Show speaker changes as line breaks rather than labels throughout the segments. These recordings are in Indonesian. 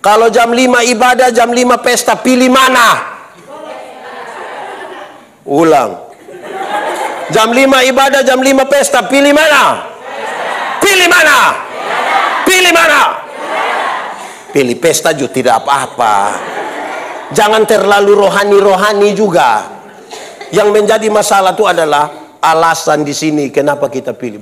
Kalau jam 5 ibadah, jam 5 pesta, pilih mana? Ulang. Jam 5 ibadah, jam 5 pesta, pilih mana? Pilih mana? Pilih mana? Pilih pesta juga tidak apa-apa. Jangan terlalu rohani-rohani juga. Yang menjadi masalah itu adalah alasan di sini kenapa kita pilih.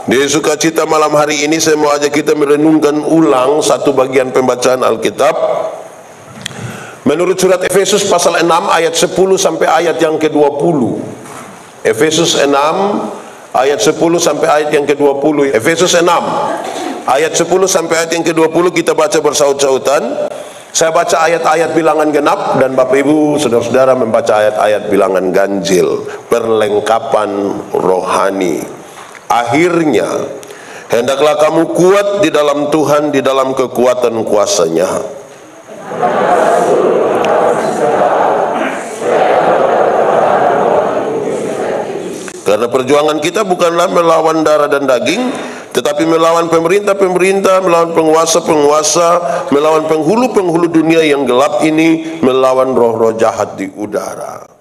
Di sukacita malam hari ini saya mau ajak kita merenungkan ulang satu bagian pembacaan Alkitab. Menurut surat Efesus pasal 6 ayat 10 sampai ayat yang ke-20. Efesus 6 ayat 10 sampai ayat yang ke-20. Efesus 6 ayat 10 sampai ayat yang ke-20 kita baca bersaut-sautan. Saya baca ayat-ayat bilangan genap dan Bapak Ibu saudara-saudara membaca ayat-ayat bilangan ganjil. Perlengkapan rohani. Akhirnya hendaklah kamu kuat di dalam Tuhan, di dalam kekuatan kuasa-Nya. Karena perjuangan kita bukanlah melawan darah dan daging, tetapi melawan pemerintah-pemerintah, melawan penguasa-penguasa, melawan penghulu-penghulu dunia yang gelap ini, melawan roh-roh jahat di udara.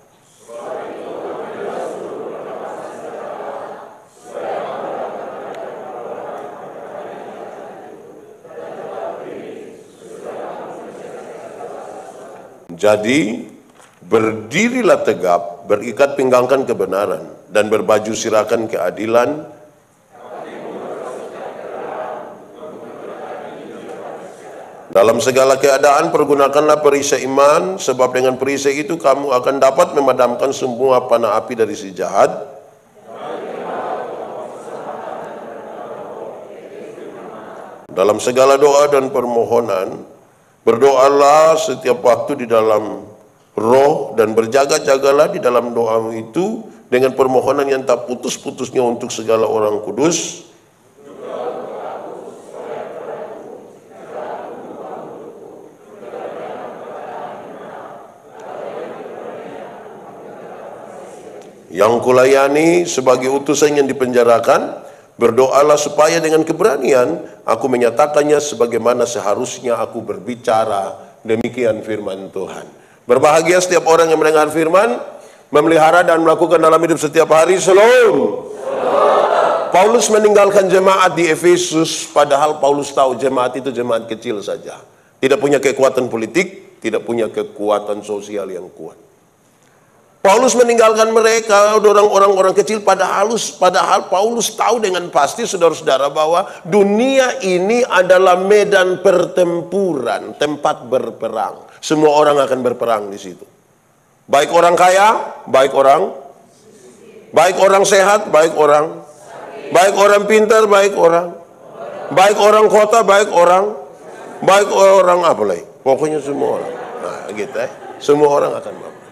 Jadi berdirilah tegap, berikat pinggangkan kebenaran, dan berbaju sirahkan keadilan. Dalam segala keadaan pergunakanlah perisai iman, sebab dengan perisai itu kamu akan dapat memadamkan semua panah api dari si jahat. Dalam segala doa dan permohonan berdoalah setiap waktu di dalam roh, dan berjaga-jagalah di dalam doa itu dengan permohonan yang tak putus-putusnya untuk segala orang kudus. Yang kulayani sebagai utusan yang dipenjarakan, berdoalah supaya dengan keberanian aku menyatakannya sebagaimana seharusnya aku berbicara. Demikian firman Tuhan. Berbahagia setiap orang yang mendengar firman, memelihara dan melakukan dalam hidup setiap hari. Shalom. Paulus meninggalkan jemaat di Efesus, padahal Paulus tahu jemaat itu jemaat kecil saja. Tidak punya kekuatan politik, tidak punya kekuatan sosial yang kuat. Paulus meninggalkan mereka, orang-orang kecil, padahal Paulus tahu dengan pasti, saudara-saudara, bahwa dunia ini adalah medan pertempuran, tempat berperang. Semua orang akan berperang di situ. Baik orang kaya, baik orang sehat, baik orang pintar, baik orang kota, baik orang apa lagi? Pokoknya semua orang. Nah, gitu semua orang akan berperang.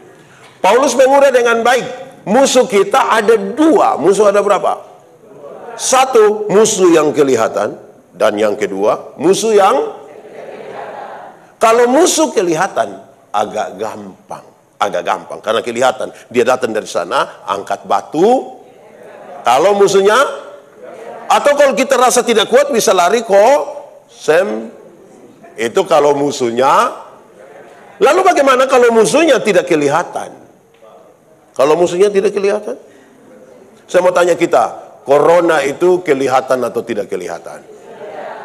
Paulus mengurai dengan baik. Musuh kita ada dua. Musuh ada berapa? Satu, musuh yang kelihatan. Dan yang kedua, musuh yang kalau musuh kelihatan agak gampang. Karena kelihatan. Dia datang dari sana, angkat batu. Kalau musuhnya, atau kalau kita rasa tidak kuat, bisa lari itu kalau musuhnya. Lalu bagaimana kalau musuhnya tidak kelihatan? Kalau musuhnya tidak kelihatan? Saya mau tanya kita, corona itu kelihatan atau tidak kelihatan?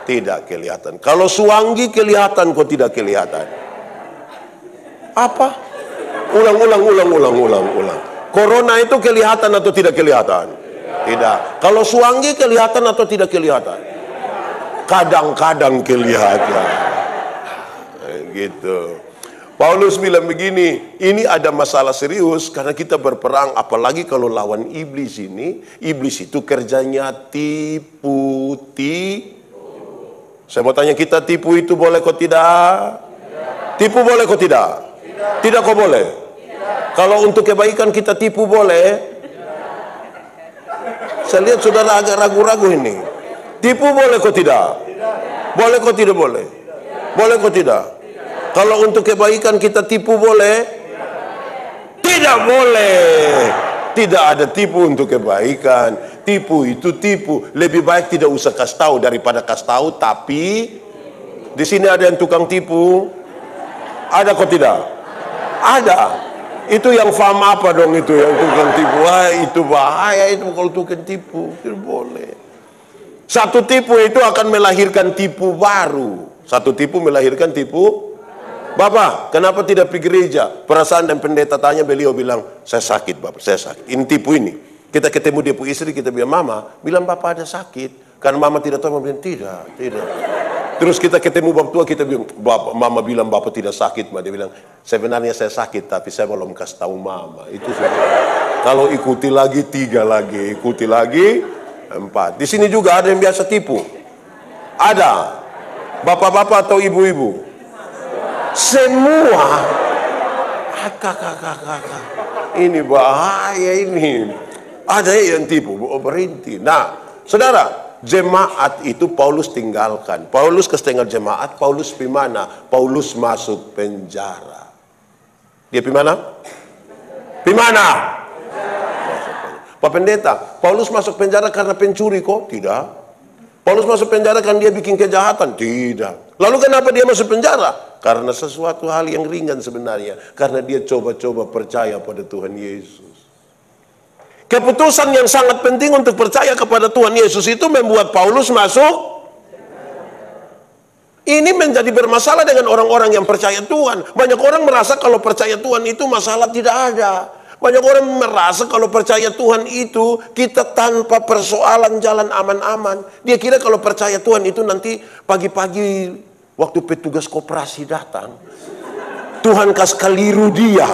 Tidak kelihatan. Kalau suanggi kelihatan kok tidak kelihatan? Apa? Ulang. Corona itu kelihatan atau tidak kelihatan? Tidak. Kalau suanggi kelihatan atau tidak kelihatan? Kadang-kadang kelihatan. Gitu. Paulus bilang begini, ini ada masalah serius karena kita berperang, apalagi kalau lawan iblis ini. Iblis itu kerjanya tipu. Saya mau tanya kita, tipu itu boleh kok tidak? Tipu boleh kok tidak? Tidak kok boleh? Kalau untuk kebaikan kita tipu boleh? Saya lihat saudara agak ragu-ragu ini. Tipu boleh kok tidak? Boleh kok tidak boleh? Boleh kok tidak? Kalau untuk kebaikan kita tipu boleh? Tidak boleh. Tidak ada tipu untuk kebaikan. Tipu itu tipu. Lebih baik tidak usah kasih tahu daripada kasih tahu. Tapi di sini ada yang tukang tipu. Ada kok tidak? Ada. Itu yang faham apa dong itu yang tukang tipu? Wah, itu bahaya itu kalau tukang tipu. Tidak boleh. Satu tipu itu akan melahirkan tipu baru. Satu tipu melahirkan tipu. Bapak, kenapa tidak pergi gereja? Perasaan dan pendeta tanya, beliau bilang, saya sakit Bapak, saya sakit. Ini tipu ini. Kita ketemu dia punya istri, kita bilang, Mama, bilang Bapak ada sakit. Karena Mama tidak tahu, Mama bilang, tidak. Terus kita ketemu Bapak tua, kita bilang, Bapak, Mama bilang Bapak tidak sakit. Dia bilang, sebenarnya saya sakit, tapi saya belum kasih tahu Mama. Itu sudah. Kalau ikuti lagi, 3 lagi. Ikuti lagi, 4. Di sini juga ada yang biasa tipu. Ada. Bapak-bapak atau ibu-ibu. Semua ini bahaya ini. Ada yang tipu, berhenti. Nah, saudara, jemaat itu Paulus tinggalkan. Paulus kesetengah jemaat, Paulus pergi mana? Paulus masuk penjara. Dia pergi mana? Pergi mana? Pak Pendeta, Paulus masuk penjara karena pencuri kok? Tidak. Paulus masuk penjara karena dia bikin kejahatan? Tidak. Lalu kenapa dia masuk penjara? Karena sesuatu hal yang ringan sebenarnya. Karena dia coba-coba percaya pada Tuhan Yesus. Keputusan yang sangat penting untuk percaya kepada Tuhan Yesus itu membuat Paulus masuk. Ini menjadi bermasalah dengan orang-orang yang percaya Tuhan. Banyak orang merasa kalau percaya Tuhan itu masalah tidak ada. Banyak orang merasa kalau percaya Tuhan itu kita tanpa persoalan jalan aman-aman. Dia kira kalau percaya Tuhan itu nanti pagi-pagi waktu petugas koperasi datang, Tuhan kasih keliru dia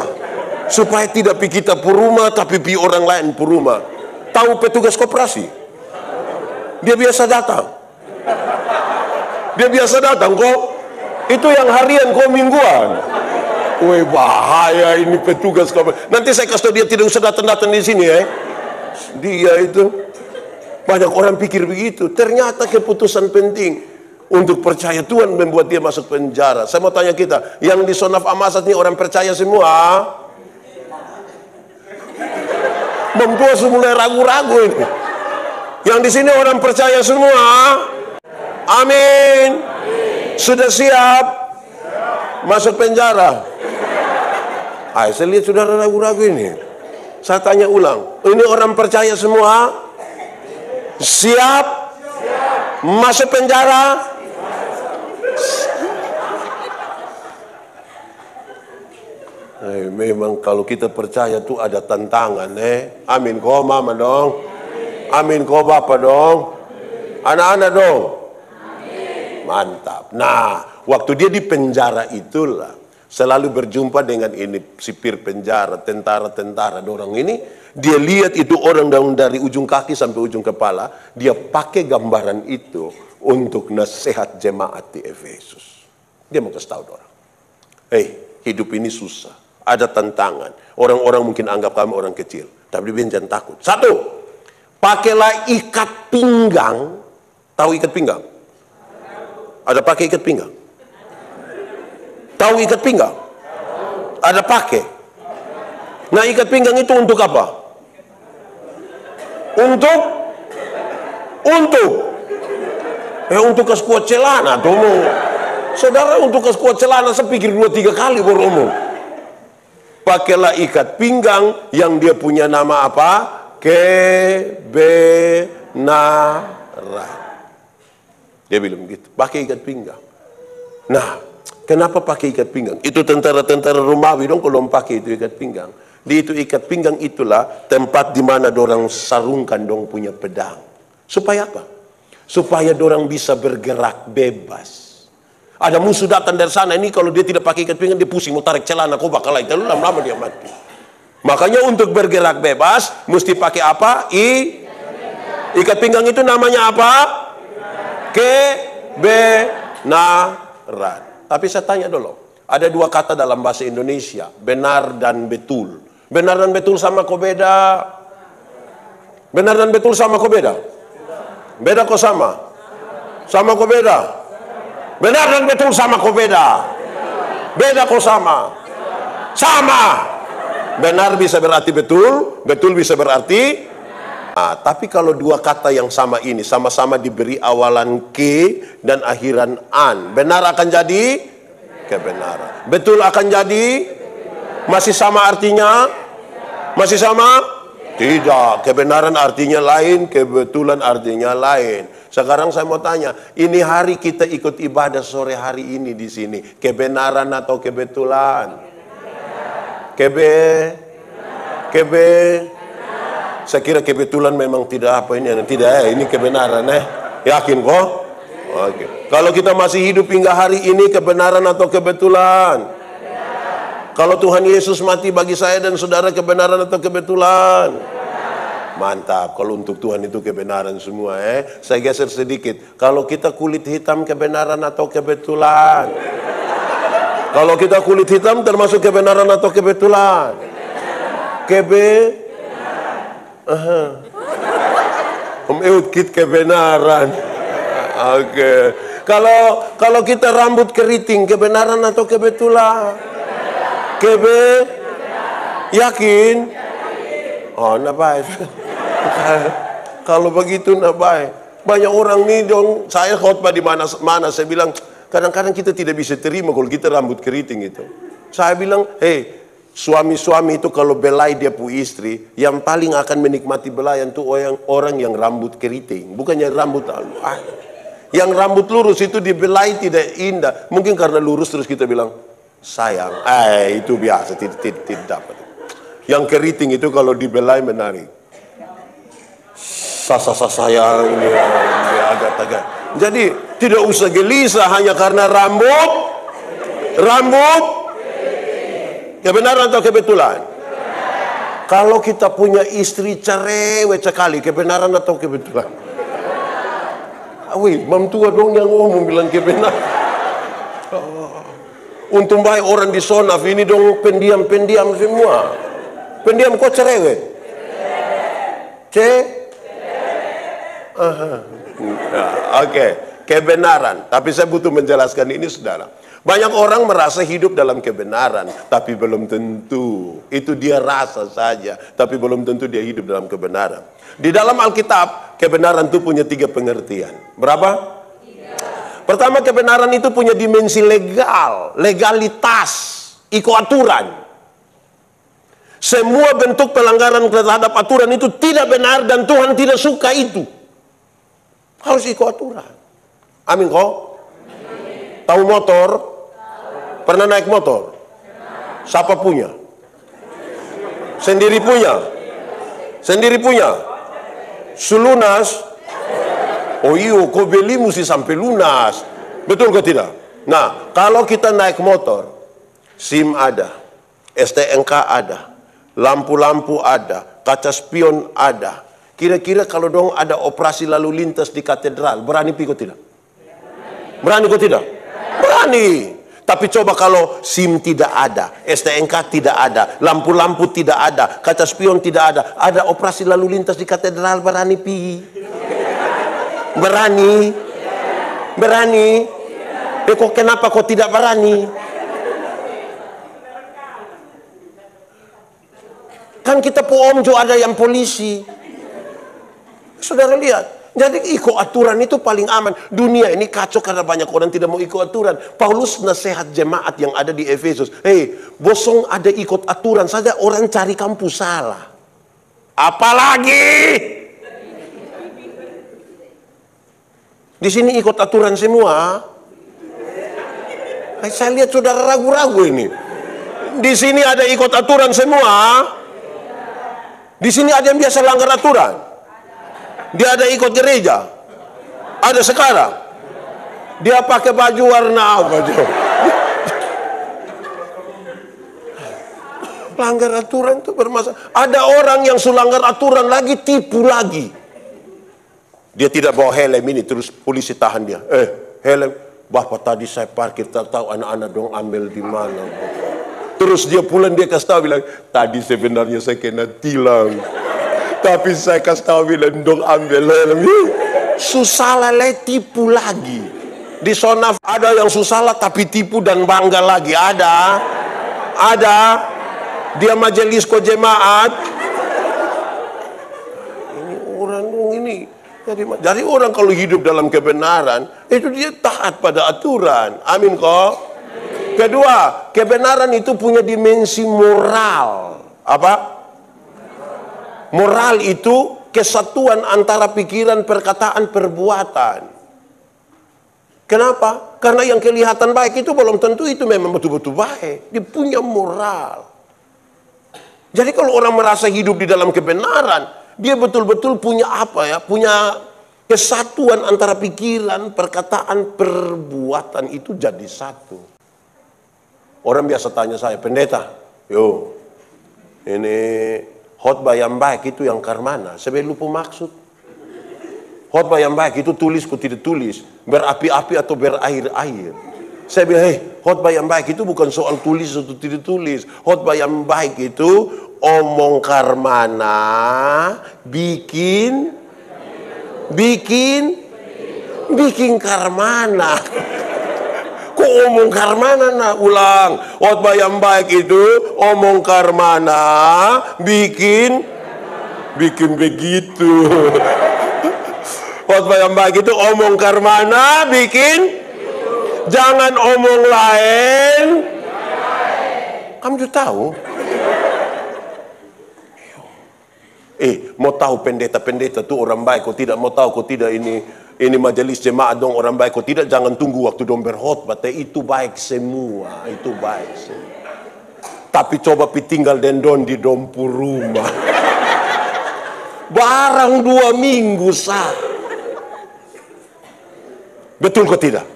supaya tidak pi kita puruma tapi pi orang lain puruma. Tahu petugas koperasi? Dia biasa datang. Dia biasa datang kok. Itu yang harian kok mingguan. Wih, bahaya ini petugas koperasi. Nanti saya kasih tahu dia tidak usah datang-datang di sini ya. Dia itu banyak orang pikir begitu. Ternyata keputusan penting untuk percaya Tuhan membuat dia masuk penjara. Saya mau tanya kita, yang di Sonaf Amasat ini orang percaya semua? Bang tua mulai ragu-ragu ini. Yang di sini orang percaya semua? Amin. Sudah siap masuk penjara? Saya lihat saudara ragu-ragu ini. Saya tanya ulang, ini orang percaya semua? Siap masuk penjara? Memang kalau kita percaya tuh ada tantangan. Amin kok mama dong. Amin kok bapak dong. Anak-anak dong. Mantap. Nah, waktu dia di penjara itulah selalu berjumpa dengan ini sipir penjara, tentara-tentara orang ini. Dia lihat itu orang dari ujung kaki sampai ujung kepala. Dia pakai gambaran itu untuk nasihat jemaat di Efesus. Dia mau kasih tahu orang, hidup ini susah, ada tantangan. Orang-orang mungkin anggap kamu orang kecil, tapi dia jangan takut. 1, pakailah ikat pinggang. Tahu ikat pinggang? Ada pakai ikat pinggang? Tahu ikat pinggang? Ada pakai. Nah, ikat pinggang itu untuk apa? Untuk kasih kuat celana tuh. Saudara, untuk kasih kuat celana saya pikir 2-3 kali baru ngomong. Pakailah ikat pinggang yang dia punya nama apa? Kebenaran. Dia bilang begitu, pakai ikat pinggang. Nah, kenapa pakai ikat pinggang? Itu tentara-tentara Romawi dong kalau pakai itu ikat pinggang. Di itu ikat pinggang itulah tempat di mana dorang sarungkan dong punya pedang. Supaya apa? Supaya dorang bisa bergerak bebas. Ada musuh datang dari sana, ini kalau dia tidak pakai ikat pinggang dia pusing mau tarik celana, kok bakal itu lama-lama dia mati. Makanya untuk bergerak bebas mesti pakai apa? Ikat pinggang itu namanya apa? Kebenaran. Tapi saya tanya dulu, ada 2 kata dalam bahasa Indonesia, benar dan betul. Benar dan betul sama kok beda? Benar dan betul sama kok beda? Beda kok sama? Sama kok beda? Benar dan betul sama kok beda? Beda kok sama? Sama. Benar bisa berarti betul, betul bisa berarti. Tapi kalau dua kata yang sama ini sama-sama diberi awalan ke dan akhiran an, benar akan jadi kebenaran. Betul akan jadi masih sama artinya? Masih sama? Tidak. Kebenaran artinya lain, kebetulan artinya lain. Sekarang saya mau tanya, ini hari kita ikut ibadah sore hari ini di sini, kebenaran atau kebetulan? Saya kira kebetulan memang tidak apa ini, tidak ini kebenaran yakin kok? Oke. Kalau kita masih hidup hingga hari ini, kebenaran atau kebetulan? Kalau Tuhan Yesus mati bagi saya dan saudara, kebenaran atau kebetulan? Mantap, kalau untuk Tuhan itu kebenaran semua. Saya geser sedikit. Kalau kita kulit hitam, kebenaran atau kebetulan? Kalau kita kulit hitam termasuk kebenaran atau kebetulan? Om Eud kit kebenaran. Oke. Kalau kita rambut keriting, kebenaran atau kebetulan? Yakin? Oh, nak baik. Kalau begitu nak baik. Banyak orang nih dong, saya khotbah di mana saya bilang, kadang-kadang kita tidak bisa terima kalau kita rambut keriting itu. Saya bilang, suami-suami itu kalau belai dia pu istri, yang paling akan menikmati belayan itu orang yang rambut keriting, bukannya rambut yang rambut lurus itu dibelai tidak indah. Mungkin karena lurus terus kita bilang sayang, itu biasa, tidak dapat. Yang keriting itu kalau dibelai menarik. Sayang ini agak-agak. Jadi tidak usah gelisah hanya karena rambut. Kebenaran atau kebetulan? Kalau kita punya istri cerewet sekali, kebenaran atau kebetulan? Mam tua dong yang ngomong bilang kebenaran. Untung baik orang di Sonaf ini dong pendiam-pendiam semua. Pendiam kok cerewet? Oke, kebenaran. Tapi saya butuh menjelaskan ini, saudara. Banyak orang merasa hidup dalam kebenaran, tapi belum tentu. Itu dia rasa saja, tapi belum tentu dia hidup dalam kebenaran. Di dalam Alkitab, kebenaran itu punya 3 pengertian. Berapa? 3. Pertama, kebenaran itu punya dimensi legal, legalitas, ikut aturan. Semua bentuk pelanggaran terhadap aturan itu tidak benar dan Tuhan tidak suka itu. Harus ikut aturan. Amin kok? Tahu motor? Pernah naik motor? Siapa punya? Sendiri punya? Sendiri punya? Selunas? Oh iyo, kau beli mesti sampai lunas. Betul kok tidak? Nah, kalau kita naik motor, SIM ada, STNK ada, lampu-lampu ada, kaca spion ada. Kira-kira kalau dong ada operasi lalu lintas di katedral, berani pikir tidak? Berani kok tidak? Berani. Tapi coba kalau SIM tidak ada, STNK tidak ada, lampu-lampu tidak ada, kaca spion tidak ada operasi lalu lintas di katedral, berani pi? Berani? Berani? Kok kenapa kok tidak berani? Kan kita Om Jo ada yang polisi. Saudara lihat. Jadi ikut aturan itu paling aman. Dunia ini kacau karena banyak orang tidak mau ikut aturan. Paulus nasihat jemaat yang ada di Efesus. Bosong ada ikut aturan saja orang cari kampus salah. Apalagi di sini ikut aturan semua. Saya lihat saudara ragu-ragu ini. Di sini ada ikut aturan semua. Di sini ada yang biasa langgar aturan. Dia ada ikut gereja. Ada sekarang. Dia pakai baju warna apa? Langgar aturan itu bermasalah. Ada orang yang selanggar aturan lagi tipu lagi. Dia tidak bawa helm ini, terus polisi tahan dia. Helm, bapak tadi saya parkir, tak tahu anak-anak dong ambil di mana. Terus dia pulang, dia kasih tahu bilang, tadi sebenarnya saya kena tilang. Tapi saya kasih tahu bilang dong ambil helm. Susah lele tipu lagi. Di Sonaf ada yang susah tapi tipu dan bangga lagi. Ada. Dia majelis ko jemaat. Ini orang dong ini. Jadi orang kalau hidup dalam kebenaran, itu dia taat pada aturan. Amin kok. Kedua, kebenaran itu punya dimensi moral. Apa? Moral itu kesatuan antara pikiran, perkataan, perbuatan. Kenapa? Karena yang kelihatan baik itu belum tentu itu memang betul-betul baik. Dia punya moral. Jadi kalau orang merasa hidup di dalam kebenaran, dia betul-betul punya apa ya? Punya kesatuan antara pikiran, perkataan, perbuatan itu jadi satu. Orang biasa tanya saya, pendeta, ini khotbah yang baik itu yang karmana. Saya lupa maksud. Khotbah yang baik itu tulis ku tidak tulis, berapi-api atau berair-air. Saya bilang, khotbah yang baik itu bukan soal tulis atau tidak tulis. Khotbah yang baik itu omong karmana, bikin karmana. Kok omong karmana ulang? Khotbah yang baik itu omong karmana, bikin begitu. Khotbah yang baik itu omong karmana, bikin. Jangan omong lain. Kamu juga tahu? Mau tahu pendeta tuh orang baik kok tidak? Mau tahu kok tidak ini majelis jemaat dong orang baik kok tidak? Jangan tunggu waktu dong berkhotbah. Itu baik semua, itu baik semua. Tapi coba tinggal dendon di dompu rumah. Barang 2 minggu sah. Betul kok tidak?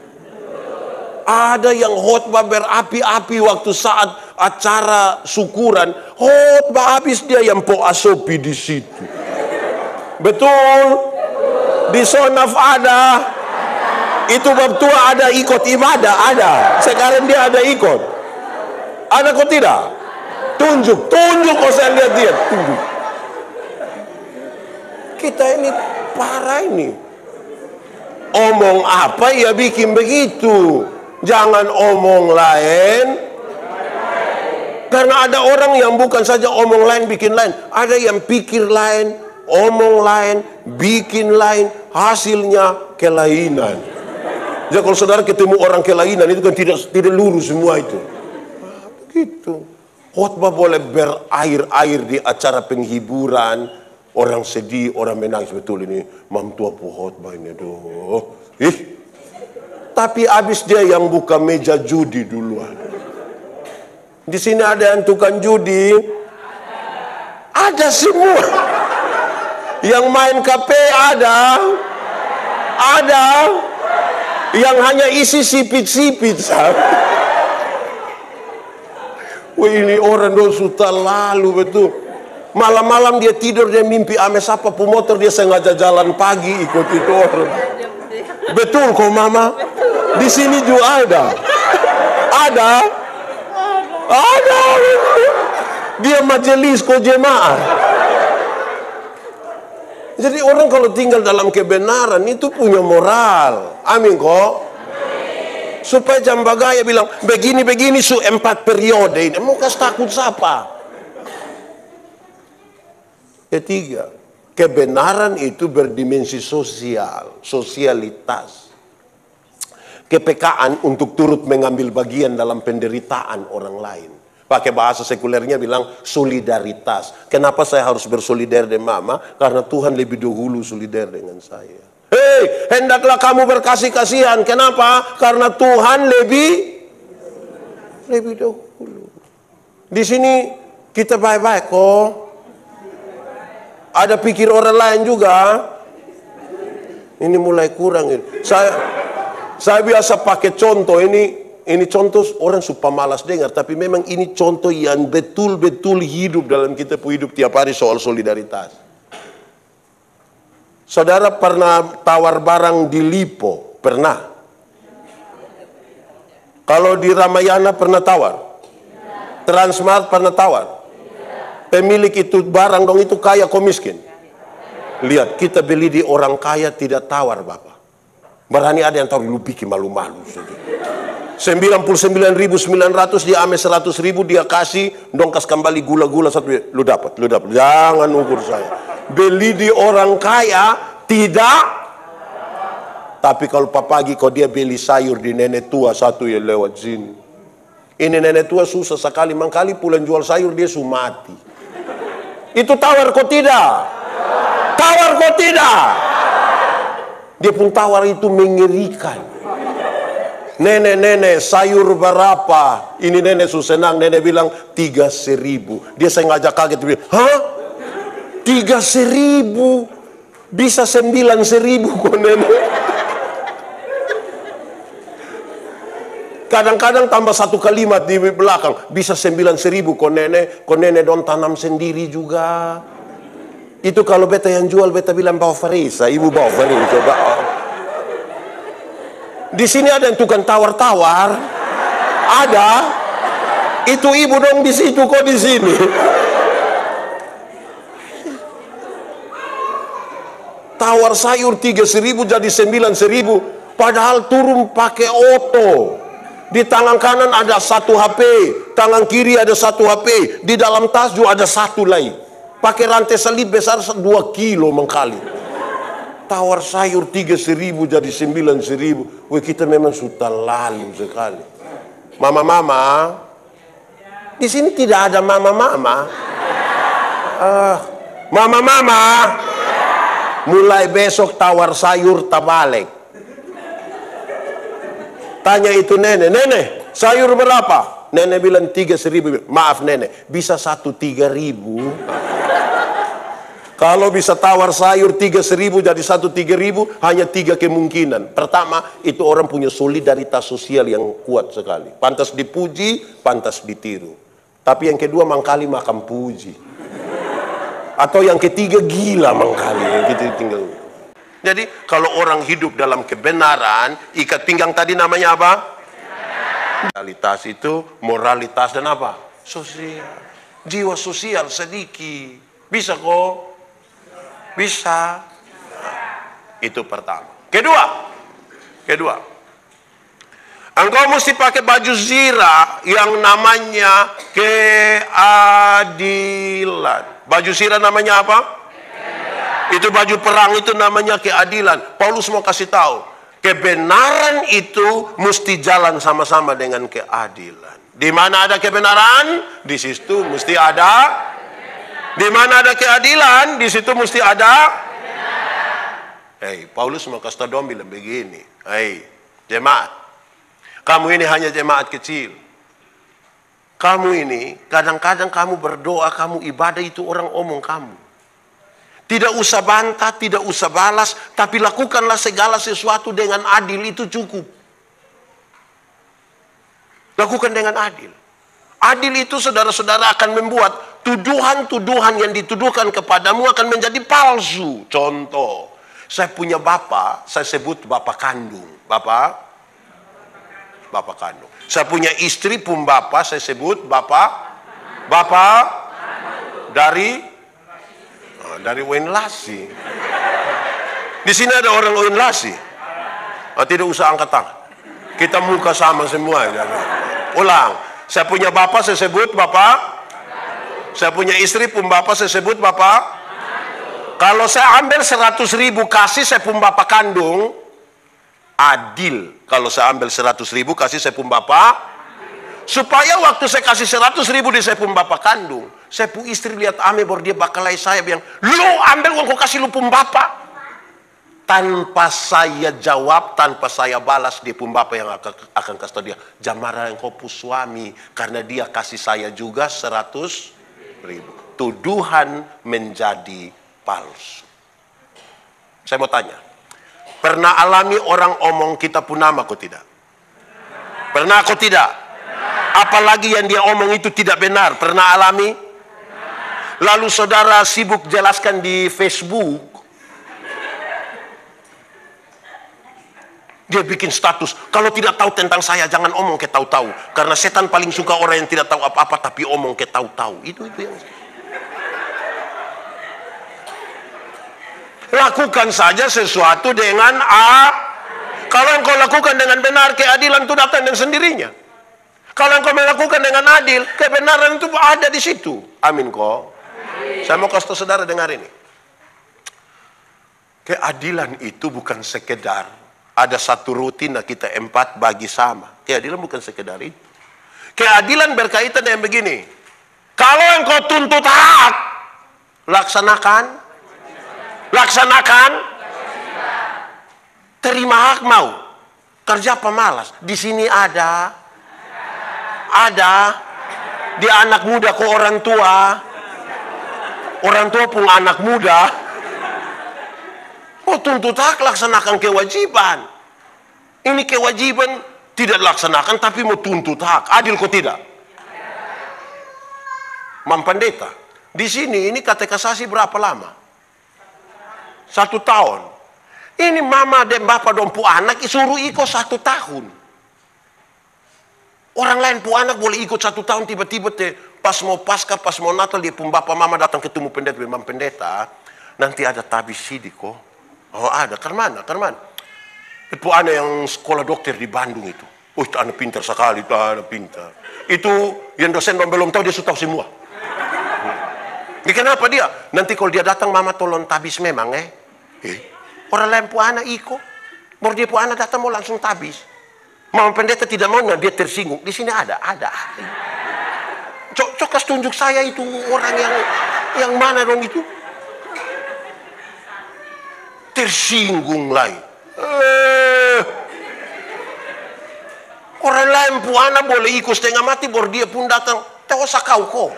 Ada yang khotbah berapi-api waktu saat acara syukuran. Khotbah habis dia yang po asopi di situ. Betul? Di Sonaf ada. Itu bab tua ada ikut ibadah, ada. Sekarang dia ada ikut. Ada kok tidak? Tunjuk kok saya lihat dia. Tunjuk. Kita ini parah ini. Omong apa ya bikin begitu. Jangan omong lain. Karena ada orang yang bukan saja omong lain bikin lain. Ada yang pikir lain, omong lain, bikin lain. Hasilnya kelainan. Jadi kalau saudara ketemu orang kelainan itu kan tidak lurus semua itu. Begitu. Khotbah boleh berair-air di acara penghiburan. Orang sedih, orang menangis, betul ini mamtua khotbah ini doh. Tapi habis dia yang buka meja judi duluan. Di sini ada yang tukang judi. Ada semua. Yang main KP ada. Yang hanya isi sipit-sipit. Wah ini orang doh sudah lalu betul. Malam-malam dia tidur, dia mimpi ame siapa pemotor, dia sengaja jalan pagi ikut itu orang. Betul kok mama? Di sini juga ada. Dia majelis kok jemaat. Jadi orang kalau tinggal dalam kebenaran itu punya moral. Amin kok. Supaya Jambagaya bilang begini su 4 periode ini. Mau kasih takut siapa? Ketiga, kebenaran itu berdimensi sosial, sosialitas. Kepekaan untuk turut mengambil bagian dalam penderitaan orang lain. Pakai bahasa sekulernya bilang solidaritas. Kenapa saya harus bersolidar dengan mama? Karena Tuhan lebih dahulu solidar dengan saya. Hendaklah kamu berkasih-kasihan. Kenapa? Karena Tuhan lebih dahulu. Di sini kita baik-baik kok. Ada pikir orang lain juga. Ini mulai kurang. Saya biasa pakai contoh ini contoh orang supaya malas dengar, tapi memang ini contoh yang betul-betul hidup dalam kita hidup tiap hari soal solidaritas. Saudara pernah tawar barang di Lipo? Pernah? Kalau di Ramayana pernah tawar? Transmart pernah tawar? Pemilik itu barang dong itu kaya kok miskin? Lihat, kita beli di orang kaya tidak tawar Bapak. Berani ada yang tahu, lu bikin malu-malu. 99.900 dia ame 100.000 dia kasih, dongkas kembali gula-gula satu, lu dapat. Jangan ukur saya. Beli di orang kaya tidak. Tapi kalau pagi kau dia beli sayur di nenek tua satu yang lewat sini. Ini nenek tua susah sekali, mangkali pulang jual sayur dia mati. Itu tawar kau tidak? Tawar kau tidak? Dia pun tawar itu mengerikan. Nenek sayur berapa? Ini nenek senang, nenek bilang 3.000. Dia saya ngajak kaget, dia bilang, hah? 3.000? Bisa 9.000 kok nenek. Kadang-kadang tambah satu kalimat di belakang, bisa 9.000 kok nenek don tanam sendiri juga. Itu kalau beta yang jual, beta bilang bawa Farisa, ibu bawa Farisa, coba. Di sini ada yang tukang tawar-tawar, ada. Itu ibu dong di situ, kok di sini. Tawar sayur 3.000 jadi 9.000, padahal turun pakai oto. Di tangan kanan ada 1 HP, tangan kiri ada 1 HP, di dalam tas juga ada 1 lagi. Pakai rantai selip besar 2 kilo mengkali. Tawar sayur 3.000 jadi 9.000. Wih, kita memang sudah lalu sekali. Mama-mama, di sini tidak ada mama-mama. Mama-mama, mulai besok tawar sayur tabalik. Tanya itu nenek, sayur berapa? Nenek bilang 3.000. Maaf nenek, bisa 1 3.000. Kalau bisa tawar sayur 3.000 jadi 1 3.000, hanya 3 kemungkinan. Pertama, itu orang punya solidaritas sosial yang kuat sekali. Pantas dipuji, pantas ditiru. Tapi yang kedua, mangkali makan puji. Atau yang ketiga, gila mangkali. Gitu tinggal. Jadi, kalau orang hidup dalam kebenaran, ikat pinggang tadi namanya apa? Moralitas itu, moralitas dan apa? Sosial. Jiwa sosial sedikit. Bisa kok? Bisa. Itu pertama. Kedua, engkau mesti pakai baju zirah yang namanya keadilan. Baju zirah namanya apa? Keadilan. Itu baju perang itu namanya keadilan. Paulus mau kasih tahu, kebenaran itu mesti jalan sama-sama dengan keadilan. Di mana ada kebenaran, di situ mesti ada. Di mana ada keadilan, di situ mesti ada. Hei, Paulus mau kasih tahu bilang begini. Hei, jemaat. Kamu ini hanya jemaat kecil. Kamu ini, kadang-kadang kamu berdoa, kamu ibadah, itu orang omong kamu. Tidak usah bantah, tidak usah balas, tapi lakukanlah segala sesuatu dengan adil, itu cukup. Lakukan dengan adil. Adil itu saudara-saudara akan membuat tuduhan-tuduhan yang dituduhkan kepadamu akan menjadi palsu. Contoh, saya punya bapak, saya sebut bapak kandung. Bapak kandung. Saya punya istri pun bapak, saya sebut bapak dari Wenlasi. Di sini ada orang Wenlasi. Tidak usah angkat tangan. Kita muka sama semua. Ulang. Saya punya bapak, saya sebut bapak. Saya punya istri pun bapak, saya sebut bapak. Kalau saya ambil 100.000 kasih saya pun bapak kandung, adil. Kalau saya ambil 100.000 kasih saya pun bapak, supaya waktu saya kasih 100.000 di saya pun bapak kandung, saya pun istri lihat ame baru dia bakalai saya bilang, lu ambil uang kau kasih lu pun bapak. Tanpa saya jawab, tanpa saya balas, dia pun bapak yang akan kasih tahu dia, jamara yang kau pu suami, karena dia kasih saya juga 100.000. Tuduhan menjadi palsu. Saya mau tanya, pernah alami orang omong kita pun nama kau tidak? Pernah kau tidak? Apalagi yang dia omong itu tidak benar, pernah alami? Lalu saudara sibuk jelaskan di Facebook. Dia bikin status, kalau tidak tahu tentang saya jangan omong ke tahu-tahu, karena setan paling suka orang yang tidak tahu apa-apa tapi omong ke tahu-tahu. Itu yang lakukan saja sesuatu dengan Kalau engkau lakukan dengan benar, keadilan itu datang dengan sendirinya. Kalau engkau melakukan dengan adil, kebenaran itu ada di situ. Amin kok. Saya mau kasih tahu saudara dengar ini. Keadilan itu bukan sekedar ada satu rutin kita 4 bagi sama. Keadilan bukan sekedar itu. Keadilan berkaitan dengan begini. Kalau engkau tuntut hak, laksanakan. Terima hak mau. Kerja pemalas. Di sini ada. Di anak muda ke orang tua. Orang tua pun anak muda. Oh, tuntut hak, laksanakan kewajiban. Ini kewajiban tidak laksanakan tapi mau tuntut hak. Adil kok tidak? Mam Pendeta, di sini ini katekisasi berapa lama? 1 tahun. Ini mama dan bapak dong pu anak suruh ikut 1 tahun. Orang lain pu anak boleh ikut 1 tahun, tiba-tiba pas mau pasca, pas mau Natal dia pun bapak mama datang ketemu pendeta, Mam Pendeta, nanti ada tabis sidik kok. Oh ada, kan mana? Itu anak yang sekolah dokter di Bandung itu. Oh itu anak pintar sekali, itu anak pintar. Itu yang dosen belum tahu, dia sudah tahu semua. Kenapa dia? Nanti kalau dia datang, mama tolong tabis memang orang lain pu anak iko. Baru dia pu anak datang mau langsung tabis. Mama Pendeta tidak mau, dia tersinggung. Di sini ada. Coba tunjuk saya itu orang yang mana dong itu? Tersinggung lagi. Orang lain pu anak boleh ikut setengah mati, baru dia pun datang. Teosa kau kok.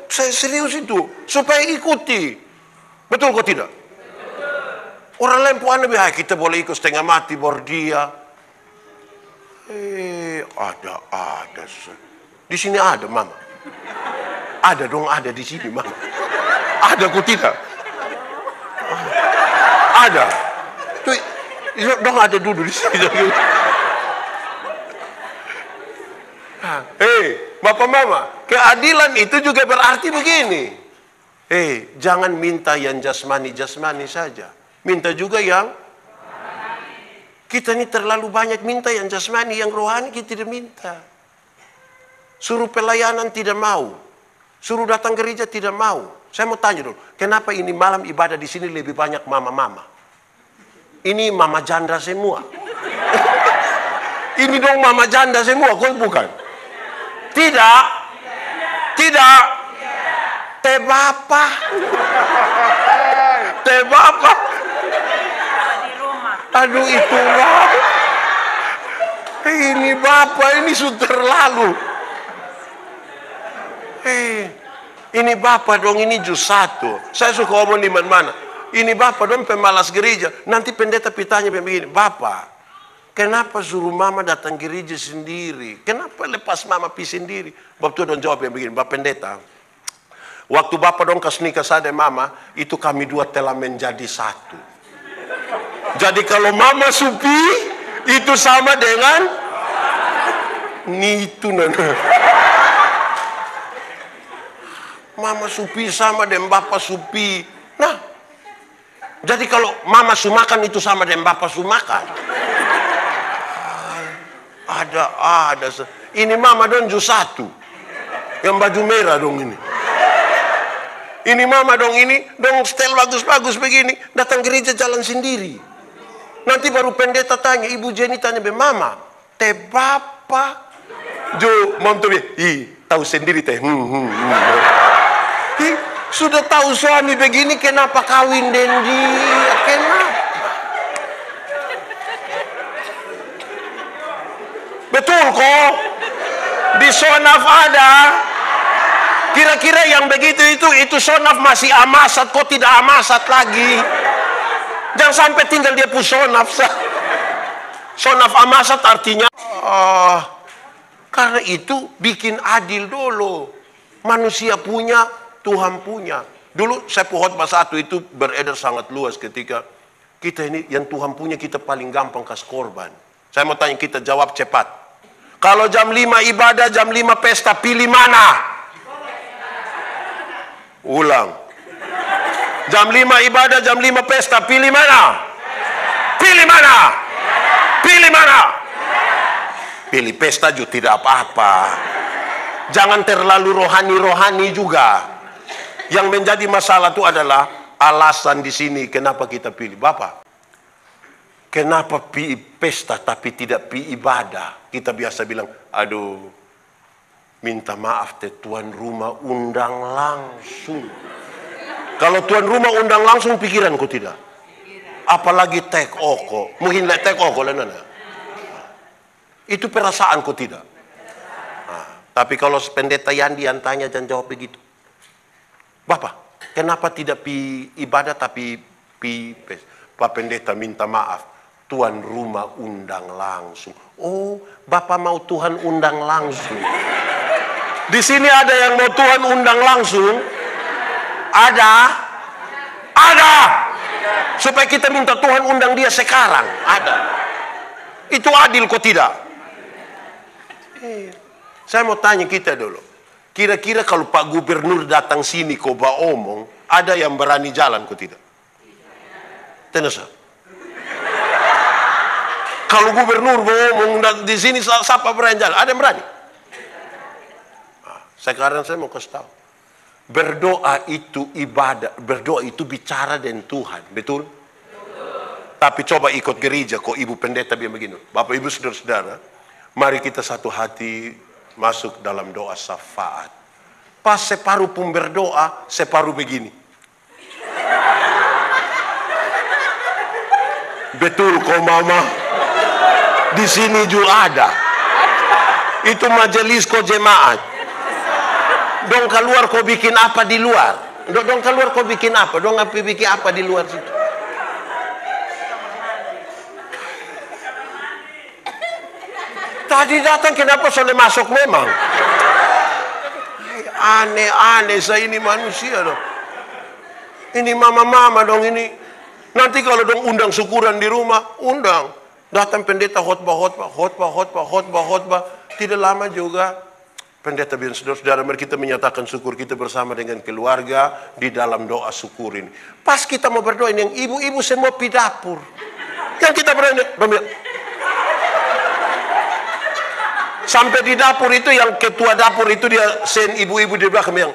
Saya serius itu, supaya ikuti. Betul kok tidak? Orang lain pun aneh, kita boleh ikut setengah mati, baru dia. Ada. Di sini ada, mama. Ada dong, ada di sini, mama. Ada kok tidak? Ada. Tuh, dong ada dulu di sini. Bapak mama, keadilan itu juga berarti begini. Jangan minta yang jasmani saja. Minta juga yang kita ini terlalu banyak minta yang jasmani, yang rohani kita tidak minta. Suruh pelayanan tidak mau. Suruh datang gereja tidak mau. Saya mau tanya dulu, kenapa ini malam ibadah di sini lebih banyak mama-mama? Ini mama janda semua. Ini dong mama janda semua, kok bukan? Tidak. Teh bapak. Aduh itu bapak. Ini bapak, ini sudah terlalu. Ini bapak dong, ini jus 1. Saya suka ngomong di mana-mana. Ini bapak dong pemalas gereja. Nanti pendeta pitanya begini, bapak, kenapa suruh mama datang gereja sendiri? Kenapa lepas mama pergi sendiri? Bapak tuh dong jawab yang begini, Bapak Pendeta, waktu bapak dong kas nikah saya dan mama, itu kami dua telah menjadi satu. Jadi kalau mama supi, itu sama dengan nitu nana. Mama supi sama dengan bapak supi. Nah, jadi kalau mama sumakan itu sama dengan bapak sumakan. Ada. Ini mama dong jus 1. Yang baju merah dong ini. Ini mama dong ini, dong setel bagus-bagus begini. Datang gereja jalan sendiri. Nanti baru pendeta tanya, Ibu Jenny tanya, mama, teh bapak. Jo, mam tuh, tahu sendiri teh. Sudah tahu suami begini, kenapa kawin dengan dia? Kenapa? Betul kok. Di Sonaf ada. Kira-kira yang begitu itu Sonaf masih amasat, kok tidak amasat lagi. Jangan sampai tinggal dia pun Sonaf. Sonaf amasat artinya karena itu bikin adil dulu. Manusia punya, Tuhan punya. Dulu saya khotbah 1 itu beredar sangat luas ketika kita ini yang Tuhan punya kita paling gampang kasih korban. Saya mau tanya, kita jawab cepat. Kalau jam 5 ibadah, jam 5 pesta, pilih mana? Ulang. Jam 5 ibadah, jam 5 pesta. Pilih mana? Pilih mana? Pilih mana? Pilih pesta juga tidak apa-apa. Jangan terlalu rohani-rohani juga. Yang menjadi masalah itu adalah alasan di sini kenapa kita pilih. Bapak, kenapa pi pesta tapi tidak pi ibadah? Kita biasa bilang, aduh, minta maaf tuan rumah undang langsung. Kalau tuan rumah undang langsung pikiranku tidak. Apalagi tek oko. Mungkin tek oko lah nana. Itu perasaanku tidak. Tapi kalau pendeta Yandi yang tanya dan jawab begitu. Bapak, kenapa tidak pi ibadah tapi pi pesta? Pak pendeta minta maaf. Tuan rumah undang langsung. Oh, Bapak mau Tuhan undang langsung. Di sini ada yang mau Tuhan undang langsung? Ada? Ada. Supaya kita minta Tuhan undang dia sekarang. Ada. Itu adil kok tidak? Saya mau tanya kita dulu. Kira-kira kalau Pak Gubernur datang sini kok omong, ada yang berani jalan kok tidak? Tenasa. Kalau Gubernur ngomong di sini siapa berani jalan? Ada yang berani? Sekarang saya mau kasih tahu. Berdoa itu ibadah, berdoa itu bicara dengan Tuhan, betul? Tapi coba ikut gereja kok ibu pendeta bilang begini. Bapak ibu saudara-saudara, mari kita satu hati masuk dalam doa syafaat. Pas separuh pun berdoa, separuh begini. Betul kok mama? Di sini juga ada. Itu majelis kok jemaat. Dong keluar kau bikin apa di luar? Dong keluar kau bikin apa? Dong bikin apa di luar situ? Tadi datang kenapa sudah masuk memang? Aneh-aneh saya ini manusia dong. Ini mama-mama dong ini. Nanti kalau dong undang syukuran di rumah, undang. Datang pendeta khotbah. Tidak lama juga. Pendeta bilang, saudara-saudara, mari kita menyatakan syukur kita bersama dengan keluarga di dalam doa syukur ini. Pas kita mau berdoa ini, yang ibu-ibu semua pi dapur. Yang kita berdoa, sampai di dapur itu, yang ketua dapur itu dia send ibu-ibu di belakang yang,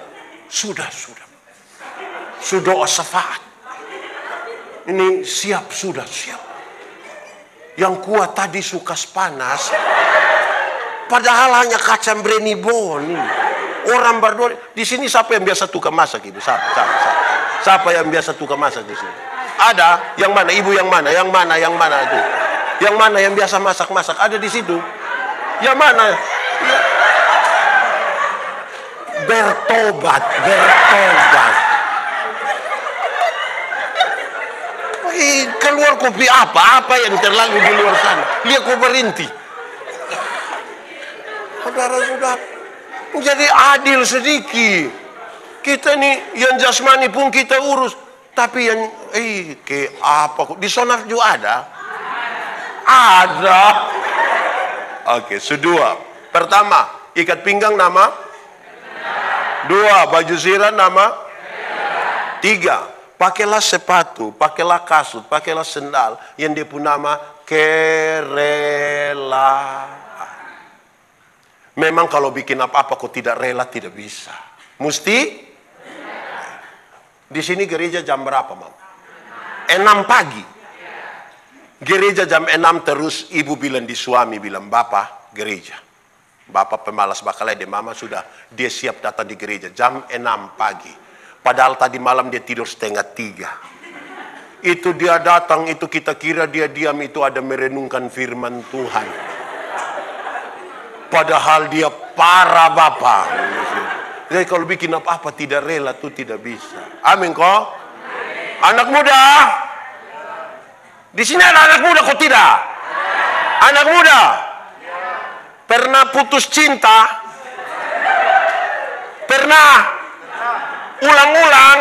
sudah. Doa syafaat. Ini siap. Yang kuat tadi suka panas. Padahal hanya kacang breni bon. Orang berdoa di sini siapa yang biasa tukang masak ibu? Siapa yang biasa tukang masak di sini? Ada? Yang mana? Ibu yang mana? Yang mana itu? Yang mana yang biasa masak? Ada di situ? Yang mana? Bertobat. Keluar kopi apa yang terlalu di luar sana? Lihat kau berhenti. Saudara-saudara, menjadi adil sedikit. Kita nih yang jasmani pun kita urus, tapi yang ke apa kok di sana juga ada? Ada. Oke, kedua. Pertama, ikat pinggang nama. Dua, baju zirah nama. Tiga, pakailah sepatu, pakailah kasut, pakailah sendal yang dia pun nama kerelaan. Memang kalau bikin apa-apa kok tidak rela tidak bisa. Mesti. Di sini gereja jam berapa, Mam? 6 pagi. Gereja jam 6 terus ibu bilang di suami bilang, Bapak gereja. Bapak pemalas bakal ada mama sudah dia siap datang di gereja jam 6 pagi. Padahal tadi malam dia tidur 2:30. Itu dia datang, itu kita kira dia diam, itu ada merenungkan firman Tuhan. Padahal dia parah Bapak. Jadi kalau bikin apa-apa tidak rela tuh tidak bisa. Amin kok. Anak muda. Di sini ada anak muda kok tidak? Anak muda. Pernah putus cinta? Pernah? Ulang-ulang?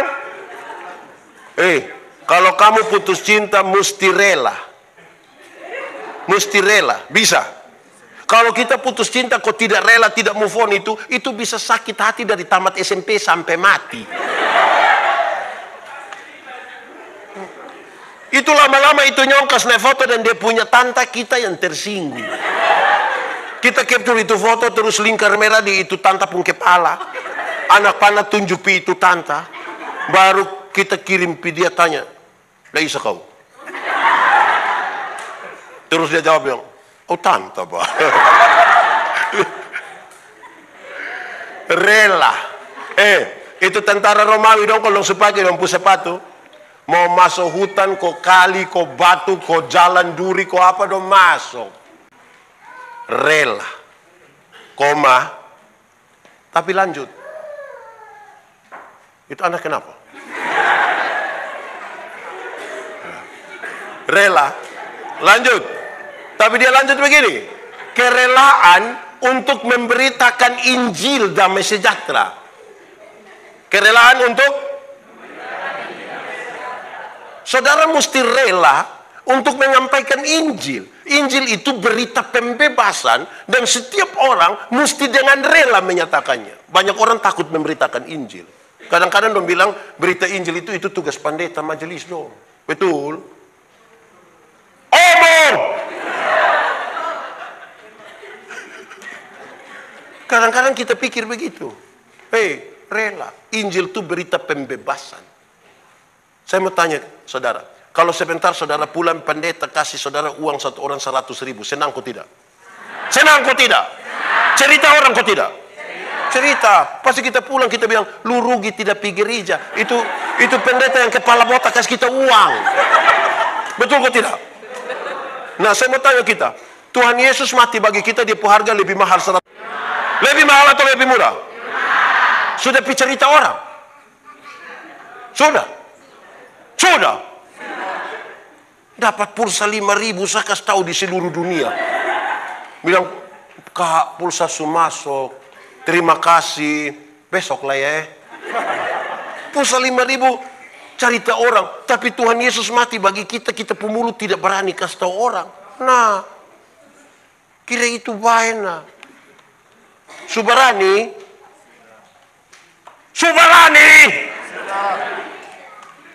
Kalau kamu putus cinta mesti rela. Mesti rela. Bisa. Kalau kita putus cinta kok tidak rela, tidak move on itu bisa sakit hati dari tamat SMP sampai mati. Mama itu nyongkas naik foto dan dia punya tante, kita yang tersinggung. Kita capture itu foto terus lingkar merah di itu tante pun kepala. Anak panah tunjuk pi itu tante. Baru kita kirim pi dia tanya, "Lah isa kau?" Terus dia jawab yang, "Oh tante, Pak." Rela. Itu tentara Romawi dong kalau sepatu dong sepatu. Mau masuk hutan, kok kali, kok batu, kok jalan duri, kok apa dong masuk. Rela. Koma. Tapi lanjut. Itu anak kenapa? Rela. Lanjut. Tapi dia lanjut begini. Kerelaan untuk memberitakan Injil damai sejahtera. Kerelaan untuk saudara mesti rela untuk menyampaikan Injil. Injil itu berita pembebasan dan setiap orang mesti dengan rela menyatakannya. Banyak orang takut memberitakan Injil. Kadang-kadang dong bilang berita Injil itu tugas pendeta majelis dong. Betul? Omong! Kadang-kadang kita pikir begitu. Rela. Injil itu berita pembebasan. Saya mau tanya saudara, kalau sebentar saudara pulang pendeta kasih saudara uang satu orang 100.000, senang kok tidak? Senang kok tidak? Cerita orang kok tidak? Cerita. Pasti kita pulang kita bilang, "Lu rugi tidak pergi gereja." Itu pendeta yang kepala botak kasih kita uang. Betul kok tidak? Nah, saya mau tanya kita, Tuhan Yesus mati bagi kita, dia harga lebih mahal 100. Lebih mahal atau lebih murah? Sudah cerita orang? Sudah? Dapat pulsa 5.000, saya kasih tahu di seluruh dunia. Bilang, "Kak, pulsa masuk. Terima kasih. Besok lah ya." Pulsa 5.000 cerita orang. Tapi Tuhan Yesus mati bagi kita, kita pemulut tidak berani kasih tahu orang. Nah, kira itu baik nah. Subarani.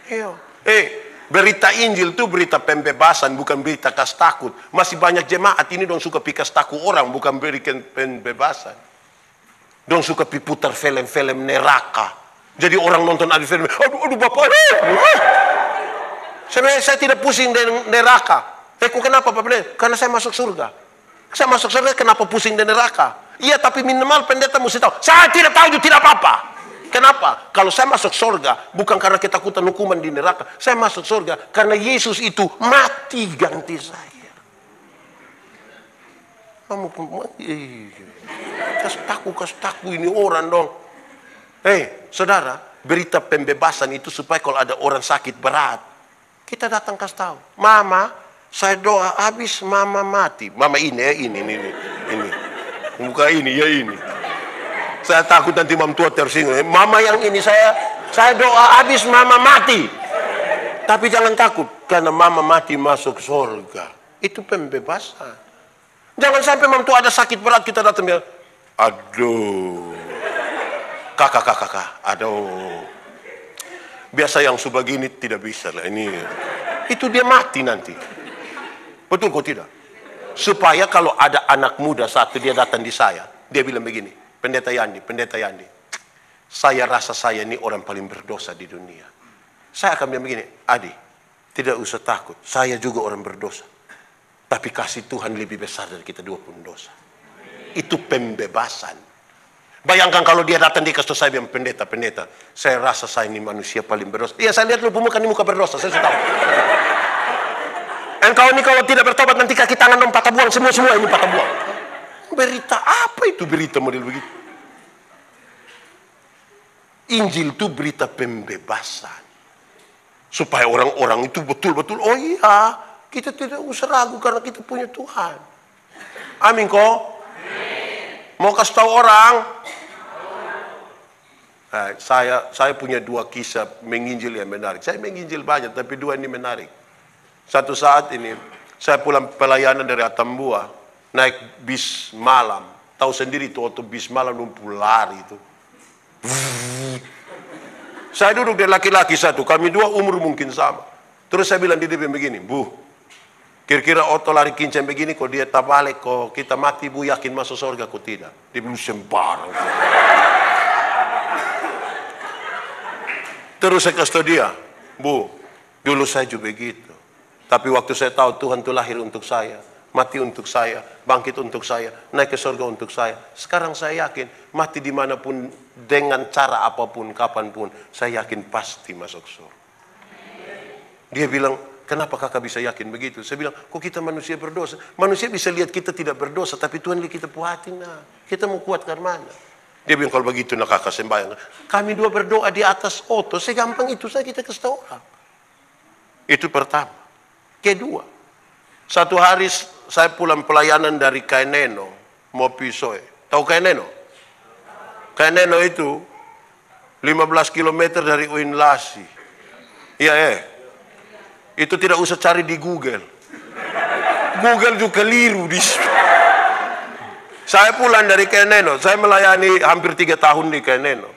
Iya. Berita Injil itu berita pembebasan, bukan berita kas takut. Masih banyak jemaat ini dong suka pikas takut orang, bukan berikan pembebasan. Dong suka putar film-film neraka. Jadi orang nonton ada film, aduh Bapak. Saya tidak pusing dengan neraka. Kok kenapa Bapak? Karena saya masuk surga. Saya masuk surga, kenapa pusing dengan neraka? Iya, tapi minimal pendeta mesti tahu. Saya tidak tahu itu tidak apa-apa. Kenapa? Kalau saya masuk surga, bukan karena ketakutan hukuman di neraka. Saya masuk surga karena Yesus itu mati ganti saya. Kamu kas taku ini orang dong. Saudara, berita pembebasan itu supaya kalau ada orang sakit berat, kita datang kasih tahu. "Mama, saya doa habis mama mati." Mama ini ya, ini. Bukan ini ya ini. Saya takut nanti mam tua tersinggung. Mama yang ini saya doa habis mama mati. Tapi jangan takut karena mama mati masuk surga. Itu pembebasan. Jangan sampai mam tua ada sakit berat kita datang bilang, "Aduh. Kakak. Aduh. Biasa yang sebegini tidak bisa lah ini." Itu dia mati nanti. Betul kok tidak? Supaya kalau ada anak muda satu dia datang di saya, dia bilang begini, Pendeta Yandi, saya rasa saya ini orang paling berdosa di dunia. Saya akan bilang begini, "Adi, tidak usah takut, saya juga orang berdosa. Tapi kasih Tuhan lebih besar dari kita dua pun dosa." Itu pembebasan. Bayangkan kalau dia datang di kasih saya bilang, pendeta, saya rasa saya ini manusia paling berdosa. Iya, saya lihat lu muka berdosa, saya sudah tahu. Engkau ini kalau tidak bertobat nanti kaki tangan dong patah buang, semua ini patah buang. Berita apa itu berita model begitu? Injil itu berita pembebasan. Supaya orang-orang itu betul-betul, oh iya, kita tidak usah ragu karena kita punya Tuhan. Amin kok? Mau kasih tahu orang? Saya punya dua kisah menginjil yang menarik. Saya menginjil banyak, tapi dua ini menarik. Satu saat ini, saya pulang pelayanan dari Atambua, naik bis malam. Tahu sendiri tuh waktu bis malam numpul lari itu. Saya duduk dengan laki-laki satu, kami dua umur mungkin sama. Terus saya bilang dia begini, Bu, kira-kira Otto lari kincang begini, kok dia tak balik, kok kita mati, Bu, yakin masuk surga, kok tidak? Dia bilang, sembarang. Terus saya kasih tahu dia, Bu, dulu saya juga begitu. Tapi waktu saya tahu Tuhan itu lahir untuk saya, mati untuk saya, bangkit untuk saya, naik ke surga untuk saya. Sekarang saya yakin, mati dimanapun, dengan cara apapun, kapanpun, saya yakin pasti masuk surga. Dia bilang, kenapa kakak bisa yakin begitu? Saya bilang, kok kita manusia berdosa? Manusia bisa lihat kita tidak berdosa, tapi Tuhan lihat kita puatin. Nah, kita mau kuat ke mana? Dia bilang, kalau begitu nak kakak sembahyang. Kami dua berdoa di atas Otto, segampang itu saja kita kasih tahu orang. Itu pertama. Kedua, satu hari saya pulang pelayanan dari Kaineno, mau Pisoe. Tahu Kaineno? Kaineno itu 15 km dari Uinlasi. Iya, itu tidak usah cari di Google. Google juga keliru di situ. Saya pulang dari Kaineno, saya melayani hampir 3 tahun di Kaineno.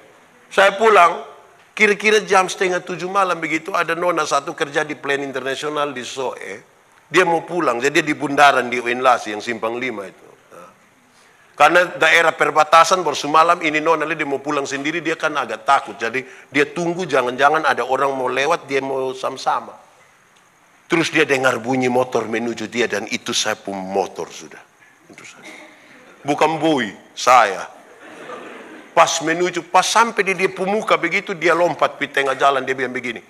Saya pulang, kira-kira jam 6:30 malam begitu, ada nona satu kerja di Plan Internasional di Soe. Dia mau pulang, jadi dia di bundaran di Uinlasi yang Simpang 5 itu. Karena daerah perbatasan baru semalam ini nona dia mau pulang sendiri, dia kan agak takut. Jadi dia tunggu jangan-jangan ada orang mau lewat, dia mau sama-sama. Terus dia dengar bunyi motor menuju dia, dan itu saya pun motor sudah. Itu saya. Bukan boy, saya. Pas menuju, pas sampai di dia pemuka begitu, dia lompat di tengah jalan, dia bilang begini,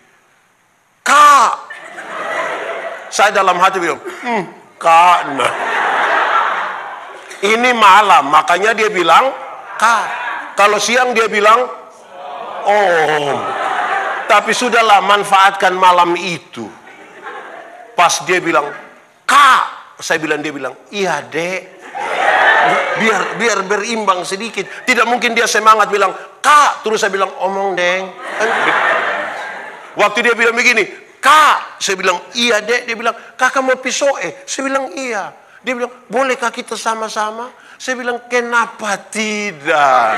Kak! Saya dalam hati bilang, Kak, nah. Ini malam, makanya dia bilang, Kak. Kalau siang dia bilang, Om. Tapi sudahlah, manfaatkan malam itu. Pas dia bilang, Kak, saya bilang, dia bilang, iya dek. Biar berimbang sedikit. Tidak mungkin dia semangat bilang, Kak, terus saya bilang, omong deng. Waktu dia bilang begini, Kak, saya bilang, iya dek. Dia bilang, kakak mau Pisoe? Saya bilang, iya. Dia bilang, bolehkah kita sama-sama? Saya bilang, kenapa tidak?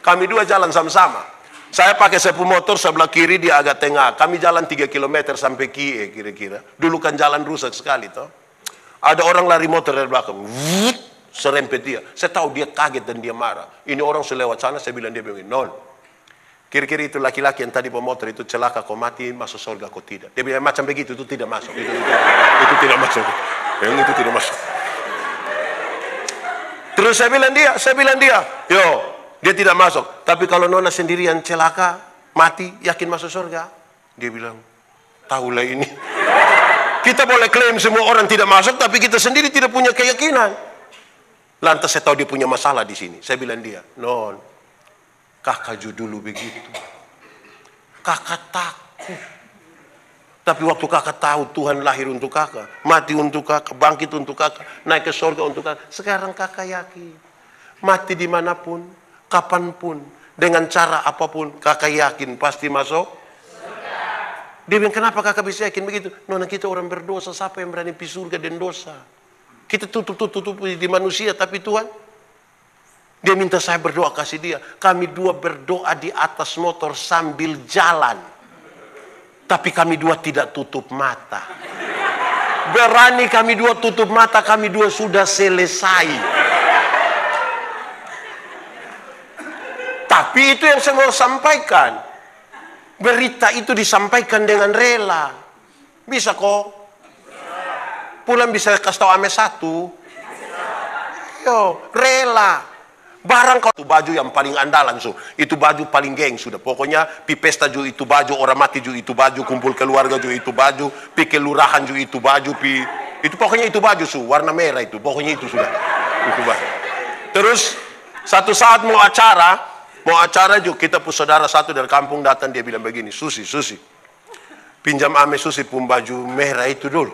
Kami dua jalan sama-sama. Saya pakai sepu motor sebelah kiri, dia agak tengah. Kami jalan 3 km sampai Kie kira-kira. Dulu kan jalan rusak sekali toh. Ada orang lari motor dari belakang. Serempet dia. Saya tahu dia kaget dan dia marah. Ini orang selewat sana, saya bilang dia bilang, non. Kira-kira itu laki-laki yang tadi pemotor itu celaka, kau mati masuk surga, kau tidak. Dia bilang macam begitu, itu tidak masuk. Itu tidak masuk. Yang itu tidak masuk. Terus saya bilang dia, yo, dia tidak masuk. Tapi kalau nona sendirian celaka, mati, yakin masuk surga? Dia bilang, tahulah ini. Kita boleh klaim semua orang tidak masuk, tapi kita sendiri tidak punya keyakinan. Lantas saya tahu dia punya masalah di sini. Saya bilang dia, non, kakak dulu begitu. Kakak takut. Tapi waktu kakak tahu Tuhan lahir untuk kakak, mati untuk kakak, bangkit untuk kakak, naik ke surga untuk kakak. Sekarang kakak yakin. Mati dimanapun, kapanpun, dengan cara apapun, kakak yakin pasti masuk surga. Dia bilang, kenapa kakak bisa yakin begitu? Nona, kita orang berdosa, siapa yang berani pergi surga dan dosa? Kita tutup di manusia, tapi Tuhan, dia minta saya berdoa kasih dia. Kami dua berdoa di atas motor sambil jalan. Tapi kami dua tidak tutup mata. Berani kami dua tutup mata, kami dua sudah selesai. Tapi itu yang saya mau sampaikan. Berita itu disampaikan dengan rela. Bisa kok. Pulang bisa kasih tahu ame satu. Yo, rela. Barang kau itu baju yang paling andalan itu baju paling geng sudah. Pokoknya pi pesta juga itu baju, orang mati juga itu baju, kumpul keluarga juga itu baju, pi kelurahan juga itu baju, itu pokoknya itu baju warna merah itu, pokoknya itu sudah. Itu baju. Terus satu saat mau acara juga kita pun saudara satu dari kampung datang, dia bilang begini, Susi, pinjam ame Susi pun baju merah itu dulu.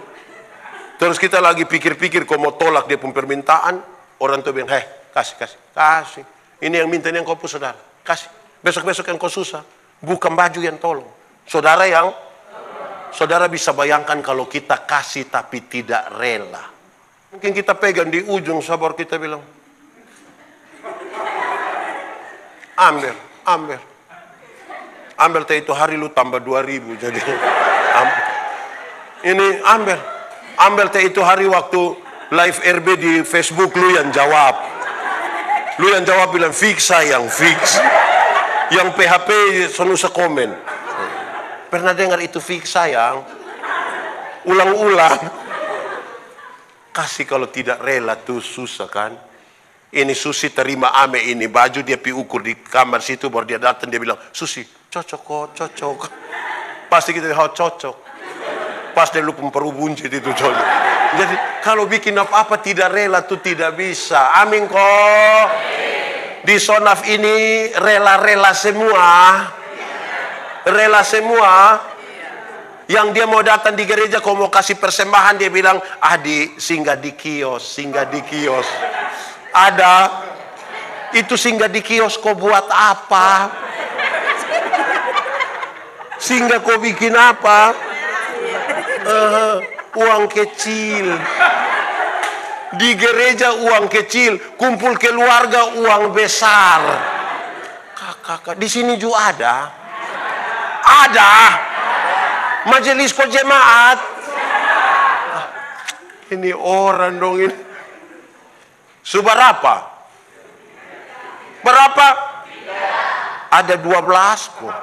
Terus kita lagi pikir-pikir kau mau tolak dia pun permintaan, orang tuh bilang, kasih. Ini yang minta, ini yang kau pun saudara. Kasih. Besok-besok yang kau susah. Bukan baju yang tolong. Saudara bisa bayangkan kalau kita kasih tapi tidak rela. Mungkin kita pegang di ujung sabar kita bilang, ambil. Ambil itu hari lu tambah 2.000 jadi. Ini ambil teh itu hari waktu live RB di Facebook, lu yang jawab. Lu yang jawab bilang fix sayang, fix. Yang PHP senusa komen. Pernah dengar itu fix sayang? Ulang-ulang. Kasih kalau tidak rela tuh susah kan? Ini Susi terima ame ini, baju dia pi ukur di kamar situ, baru dia datang dia bilang, Susi cocok kok, cocok. Pasti kita lihat cocok. Pas dia lupa memperubunci itu cocok. Jadi kalau bikin apa-apa tidak rela tuh tidak bisa. Amin kok. Di Sonaf ini rela-rela semua. Rela semua. Yang dia mau datang di gereja, kalau mau kasih persembahan, dia bilang, Adi singgah di kios, singgah di kios. Ada, itu singgah di kios kau buat apa? Singgah kau bikin apa? Uang kecil. Di gereja uang kecil, kumpul keluarga uang besar. Kakak, di sini juga ada. Ada. Majelis kok jemaat. Ini orang dong ini. Seberapa? Berapa? Ada 12 kok.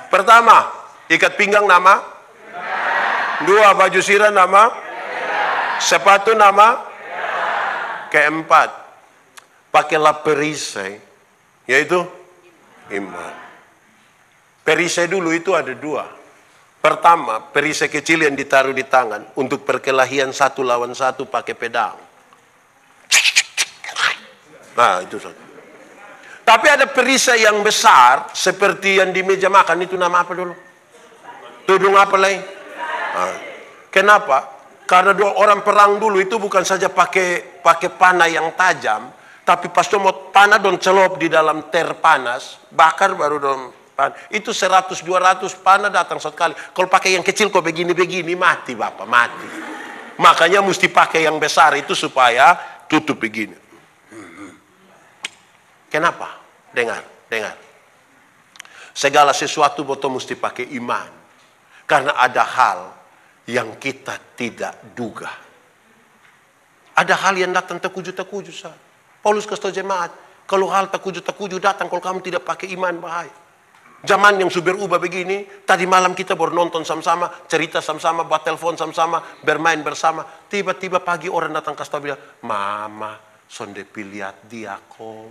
Pertama, ikat pinggang nama. 2, baju sirah nama. Sepatu nama. Keempat, pakailah perisai, yaitu iman. Perisai dulu itu ada 2. Pertama, perisai kecil yang ditaruh di tangan untuk perkelahian 1 lawan 1 pakai pedang. Nah, itu satu. Tapi ada perisai yang besar seperti yang di meja makan, itu nama apa dulu? Tudung apa lagi? Nah, kenapa? Karena orang perang dulu itu bukan saja pakai panah yang tajam, tapi pas mau panah don celop di dalam ter panas, bakar baru don panah. Itu 100-200 panah datang sekali. Kalau pakai yang kecil kok begini-begini mati Bapak, mati. Makanya mesti pakai yang besar itu supaya tutup begini. Kenapa? Dengar. Segala sesuatu betul mesti pakai iman. Karena ada hal yang kita tidak duga. Ada hal yang datang terkuju-terkuju. Paulus kasih tahu jemaat, kalau hal terkuju-terkuju datang, kalau kamu tidak pakai iman, bahaya. Zaman yang sudah berubah begini, tadi malam kita baru nonton sama-sama, cerita sama-sama, buat telepon sama-sama, bermain bersama. Tiba-tiba pagi orang datang kasih tahu bilang, Mama, sonde lihat dia kok.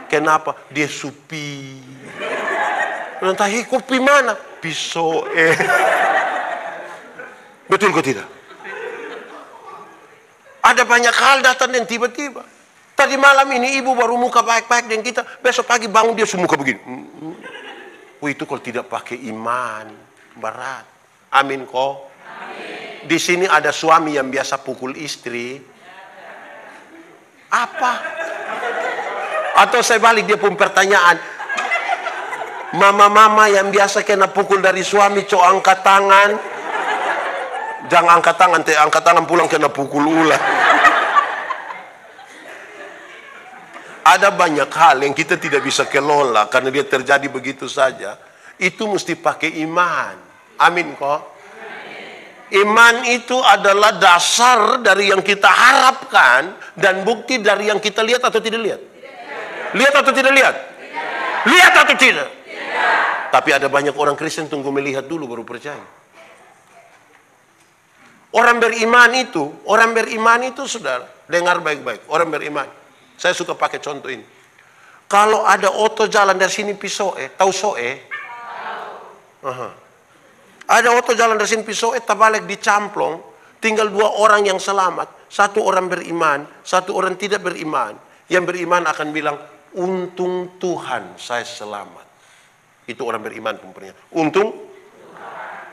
Kenapa? Dia supi. Nanti kopi mana? Pisau Betul kok tidak? Ada banyak hal datang dan tiba-tiba. Tadi malam ini ibu baru muka baik-baik dengan kita. Besok pagi bangun dia muka begini. Itu kalau tidak pakai iman berat. Amin kok. Amin. Di sini ada suami yang biasa pukul istri. Apa? Atau saya balik dia pun pertanyaan. Mama-mama yang biasa kena pukul dari suami, cok angkat tangan. Jangan angkat tangan pulang kena pukul ulang. Ada banyak hal yang kita tidak bisa kelola karena dia terjadi begitu saja. Itu mesti pakai iman. Amin kok. Iman itu adalah dasar dari yang kita harapkan dan bukti dari yang kita lihat atau tidak lihat. Lihat atau tidak lihat? Lihat atau tidak? Tapi ada banyak orang Kristen tunggu melihat dulu baru percaya. Orang beriman itu saudara, dengar baik-baik. Orang beriman. Saya suka pakai contoh ini. Kalau ada oto jalan dari sini Pisoe, tahu Soe? Ada oto jalan dari sini Pisoe, terbalik di Camplong, tinggal 2 orang yang selamat. 1 orang beriman, 1 orang tidak beriman. Yang beriman akan bilang, untung Tuhan saya selamat. Itu orang beriman pempernya. Untung.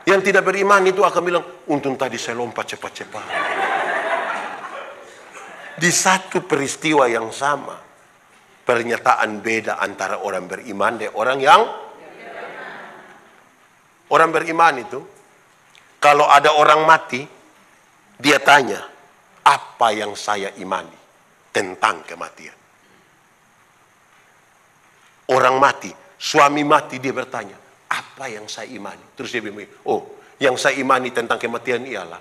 Yang tidak beriman itu akan bilang, untung tadi saya lompat cepat-cepat. Di satu peristiwa yang sama, pernyataan beda antara orang beriman dan orang beriman itu, kalau ada orang mati, dia tanya, apa yang saya imani tentang kematian? Orang mati, suami mati, dia bertanya, apa apa yang saya imani? Terus dia bilang, oh, yang saya imani tentang kematian ialah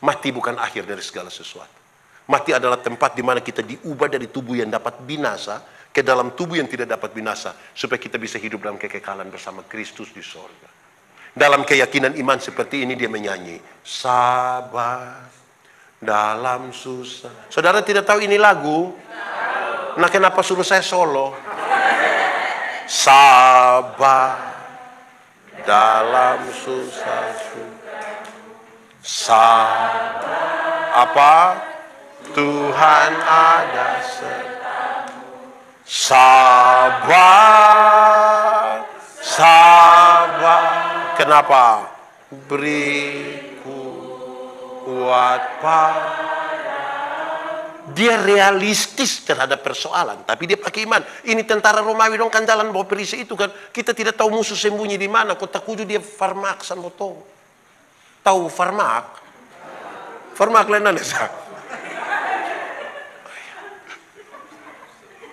mati bukan akhir dari segala sesuatu. Mati adalah tempat di mana kita diubah dari tubuh yang dapat binasa ke dalam tubuh yang tidak dapat binasa, supaya kita bisa hidup dalam kekekalan bersama Kristus di sorga. Dalam keyakinan iman seperti ini dia menyanyi, sabar dalam susah. Saudara tidak tahu ini lagu? Nah, kenapa suruh saya solo? Sabar dalam susah. Sabar. Apa? Tuhan ada sertamu. Sabar. Sabar. Kenapa? Beriku kuat dia realistis terhadap persoalan, tapi dia pakai iman. Ini tentara Romawi dong kan jalan bawa perisai itu kan. Kita tidak tahu musuh sembunyi di mana. Kota kuju dia farmak san botong. Tahu farmak? Farmak lain nesa.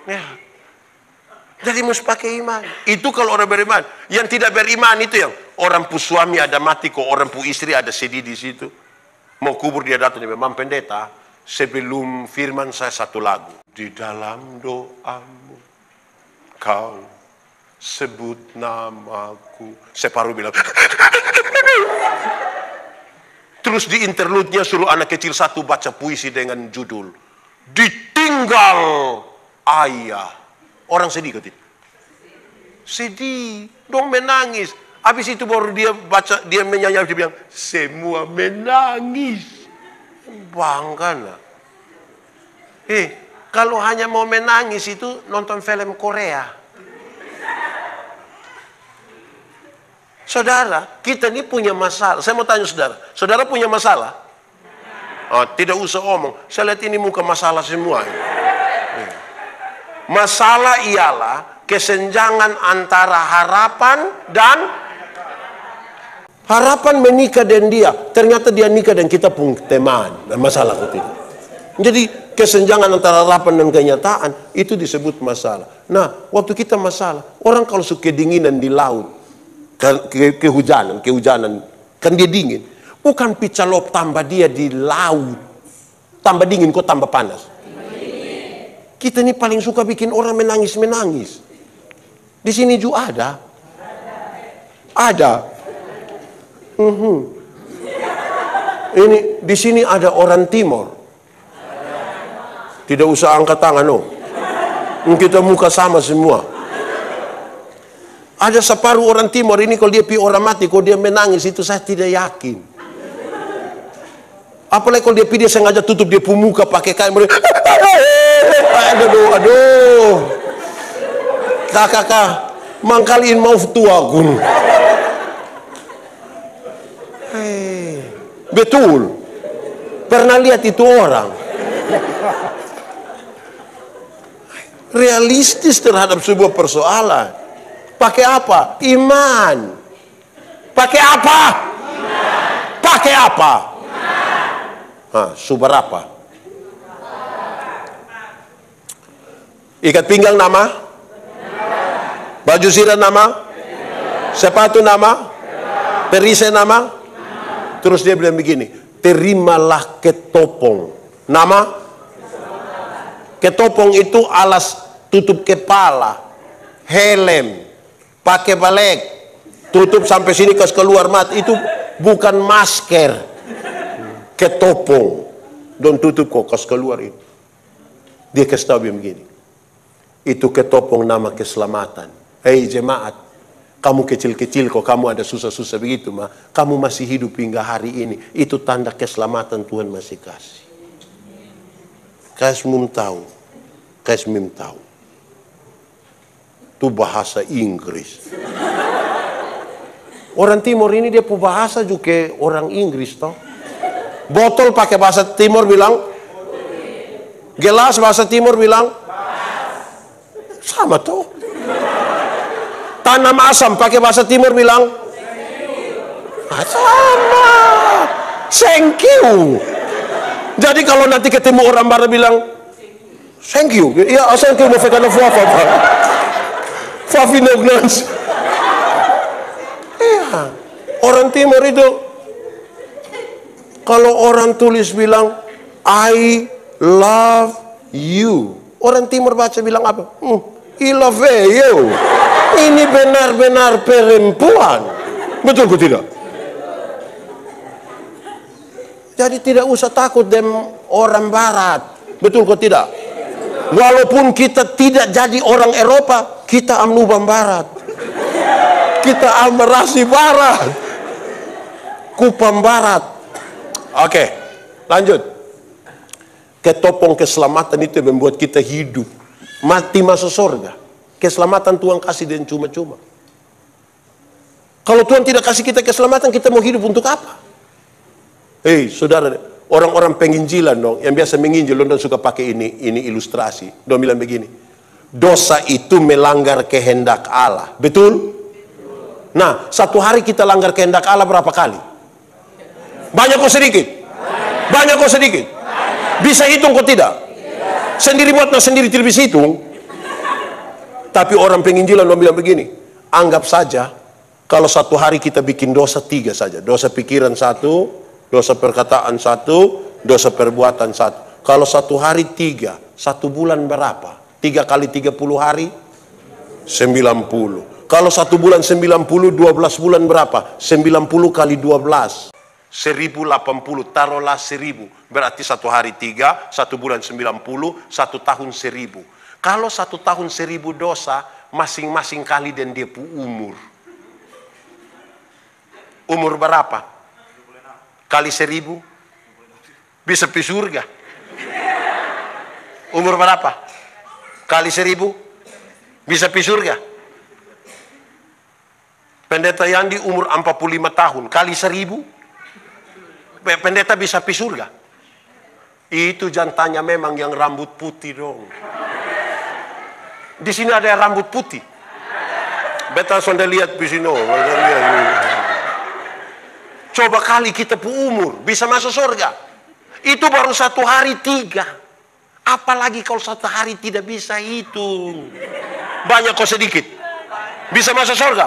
Ya. Jadi mesti pakai iman. Itu kalau orang beriman. Yang tidak beriman itu yang orang pu suami ada mati kok, orang pu istri ada sedih di situ. Mau kubur dia datang dia memang pendeta. Sebelum firman saya satu lagu. Di dalam doamu kau sebut namaku. Separuh bilang. Terus di interlude-nya suruh anak kecil satu baca puisi dengan judul Ditinggal Ayah. Orang sedih kan? Sedih. Dong menangis. Habis itu baru dia baca, dia menyanyi, dia bilang semua menangis. Bangga lah. Kalau hanya mau menangis itu nonton film Korea. Saudara, kita ini punya masalah. Saya mau tanya saudara, saudara punya masalah? Oh, tidak usah omong. Saya lihat ini muka masalah semua. Masalah ialah kesenjangan antara harapan dan harapan menikah dengan dia, ternyata dia nikah dan kita pun teman. Masalah itu. Jadi kesenjangan antara harapan dan kenyataan itu disebut masalah. Nah, waktu kita masalah, orang kalau suka kedinginan di laut, kehujanan, kan dia dingin. Bukan picalop tambah dia di laut, tambah dingin kok tambah panas. Kita ini paling suka bikin orang menangis. Di sini juga ada. Ini di sini ada orang Timor. Tidak usah angkat tangan, oh. Kita muka sama semua. Ada separuh orang Timor ini kalau dia pi orang mati, kalau dia menangis itu saya tidak yakin. Apalagi kalau dia pi dia sengaja tutup dia muka pakai kain. Aduh. Kakak, mangkalin mau tua gun. Betul. Pernah lihat itu orang. Realistis terhadap sebuah persoalan. Pakai apa? Iman. Pakai apa? Iman. Pakai apa? Iman. Sumber apa? Ikat pinggang nama? Baju sirah nama? Sepatu nama? Perisai nama? Terus dia bilang begini, terimalah ketopong. Nama? Ketopong itu alas tutup kepala, helm, pakai balek, tutup sampai sini kas keluar mata. Itu bukan masker. Ketopong. Don tutup kok kas keluar ini. Dia kasih tahu begini. Itu ketopong nama keselamatan. Hei jemaat, kamu kecil-kecil kok kamu ada susah-susah begitu mah, kamu masih hidup hingga hari ini. Itu tanda keselamatan Tuhan masih kasih. Kasmum tahu. Itu bahasa Inggris. Orang Timur ini dia punya bahasa juga orang Inggris toh. Botol pakai bahasa Timur bilang. Gelas bahasa Timur bilang. Sama toh. Tanam asam pakai bahasa Timur bilang. Sama. Thank you. Jadi kalau nanti ketemu orang barat bilang, thank you. Ya, thank you mau fikir apa? Fafi nognans. orang timur itu. Kalau orang tulis bilang, I love you. Orang timur baca bilang apa? I love you. Ini benar-benar perempuan. Betul kok tidak? Jadi tidak usah takut dengan orang barat. Betul kok tidak? Walaupun kita tidak jadi orang Eropa, kita amnuban barat. Kita amrasi barat. Kupam barat. Oke, lanjut. Ketopong keselamatan itu membuat kita hidup. Mati masuk surga. Keselamatan Tuhan kasih dan cuma-cuma. Kalau Tuhan tidak kasih kita keselamatan, kita mau hidup untuk apa? Hei, saudara, orang-orang penginjilan dong, yang biasa menginjil, dong suka pakai ini ilustrasi. Dong bilang begini, dosa itu melanggar kehendak Allah. Betul? Nah, satu hari kita langgar kehendak Allah berapa kali? Banyak kok sedikit? Banyak kok sedikit? Bisa hitung kok tidak? Sendiri buat sendiri tidak bisa hitung. Tapi orang penginjilan dong bilang begini, anggap saja kalau satu hari kita bikin dosa 3 saja. Dosa pikiran 1, dosa perkataan 1, dosa perbuatan 1. Kalau satu hari 3, 1 bulan berapa? 3 kali 30 hari? 90. Kalau 1 bulan 90, 12 bulan berapa? 90 kali 12. 1080, taruhlah 1000. Berarti 1 hari 3, 1 bulan 90, 1 tahun 1000. Kalau 1 tahun 1000 dosa, masing-masing kali dan dia pu umur. Umur berapa? Kali 1000 bisa pergi surga. Umur berapa? Kali 1000 bisa pergi surga. Pendeta Yandi umur 45 tahun kali 1000 pendeta bisa pergi surga. Itu jantannya memang yang rambut putih dong. Di sini ada yang rambut putih. Beta sudah lihat di sini. Coba kali kita pu umur bisa masuk surga. Itu baru 1 hari 3. Apalagi kalau 1 hari tidak bisa hitung. Banyak kok sedikit. Bisa masuk surga.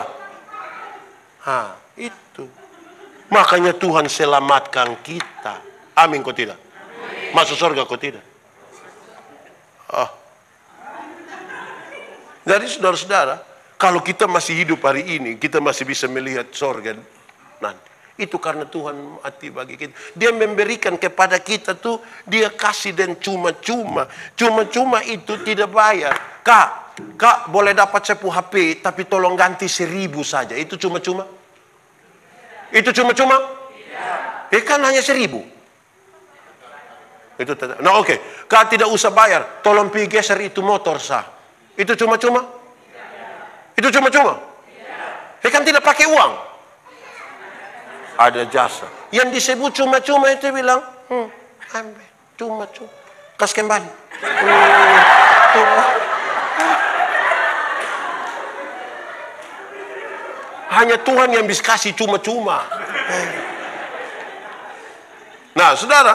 Itu. Makanya Tuhan selamatkan kita. Amin kok tidak? Masuk surga kok tidak? Jadi saudara-saudara, kalau kita masih hidup hari ini, kita masih bisa melihat surga nanti. Itu karena Tuhan mati bagi kita. Dia memberikan kepada kita tuh, dia kasih dan cuma-cuma. Cuma-cuma itu tidak bayar. Kak boleh dapat 10 HP, tapi tolong ganti 1000 saja. Itu cuma-cuma? Itu cuma-cuma? Kan hanya 1000. Itu nah oke. Kak tidak usah bayar, tolong pergi geser itu motor sah. Itu cuma-cuma? Itu cuma-cuma? Kan tidak pakai uang. Ada jasa. Yang disebut cuma-cuma itu bilang, ambil cuma-cuma. Kas kembali. Hanya Tuhan yang bisa kasih cuma-cuma. Nah, saudara,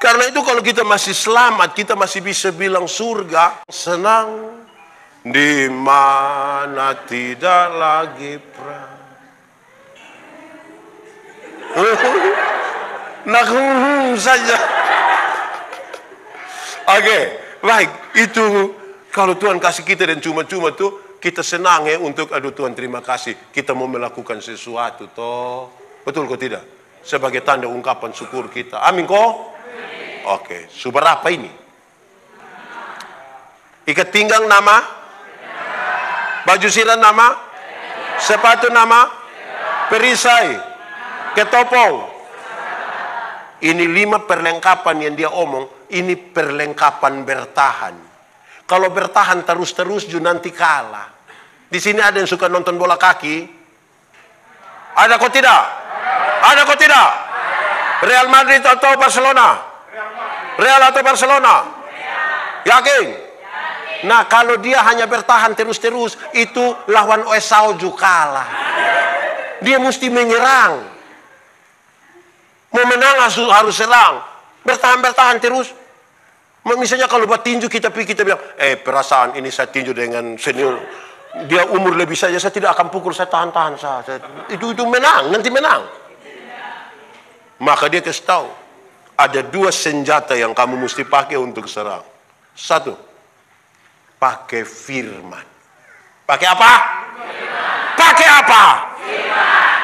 karena itu kalau kita masih selamat, kita masih bisa bilang surga, senang di mana tidak lagi perang. Nah, saja. Oke, baik. Itu kalau Tuhan kasih kita dan cuma-cuma tuh kita senang ya untuk aduh Tuhan terima kasih. Kita mau melakukan sesuatu toh. Betul kok tidak? Sebagai tanda ungkapan syukur kita. Amin kok? Oke, seberapa ini? Ikat pinggang nama? Baju sirah nama? Sepatu nama? Perisai? Ketopong? Ini 5 perlengkapan yang dia omong. Ini perlengkapan bertahan. Kalau bertahan terus-terus nanti kalah. Di sini ada yang suka nonton bola kaki? Ada kok tidak? Ada kok tidak? Real Madrid atau Barcelona? Real atau Barcelona? Yakin? Nah, kalau dia hanya bertahan terus-terus, itu lawan Esau juga kalah. Dia mesti menyerang. Mau menang harus serang. Bertahan terus. Misalnya kalau buat tinju kita bilang, perasaan ini saya tinju dengan senior Dia umur lebih saja, saya tidak akan pukul, saya tahan-tahan saja. Itu menang, nanti menang. Maka dia kasih tahu, ada 2 senjata yang kamu mesti pakai untuk serang. 1, pakai firman. Pakai apa? Firman. Pakai apa? Firman.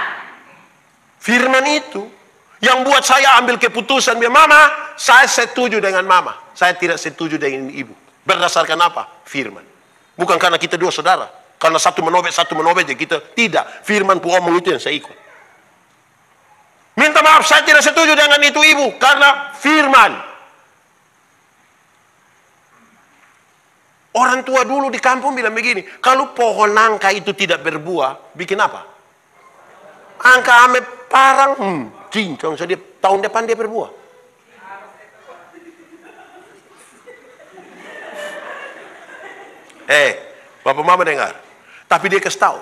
Firman itu yang buat saya ambil keputusan, Mama, saya setuju dengan Mama, saya tidak setuju dengan Ibu. Berdasarkan apa? Firman. Bukan karena kita 2 saudara, karena satu menobet ya kita tidak. Firman pun omong itu yang saya ikut. Minta maaf, saya tidak setuju dengan itu Ibu, karena firman. Orang tua dulu di kampung bilang begini, kalau pohon nangka itu tidak berbuah, bikin apa? Angka ame parang, cincong, jadi tahun depan dia berbuah. Bapak Mama dengar. Tapi dia kasih tahu,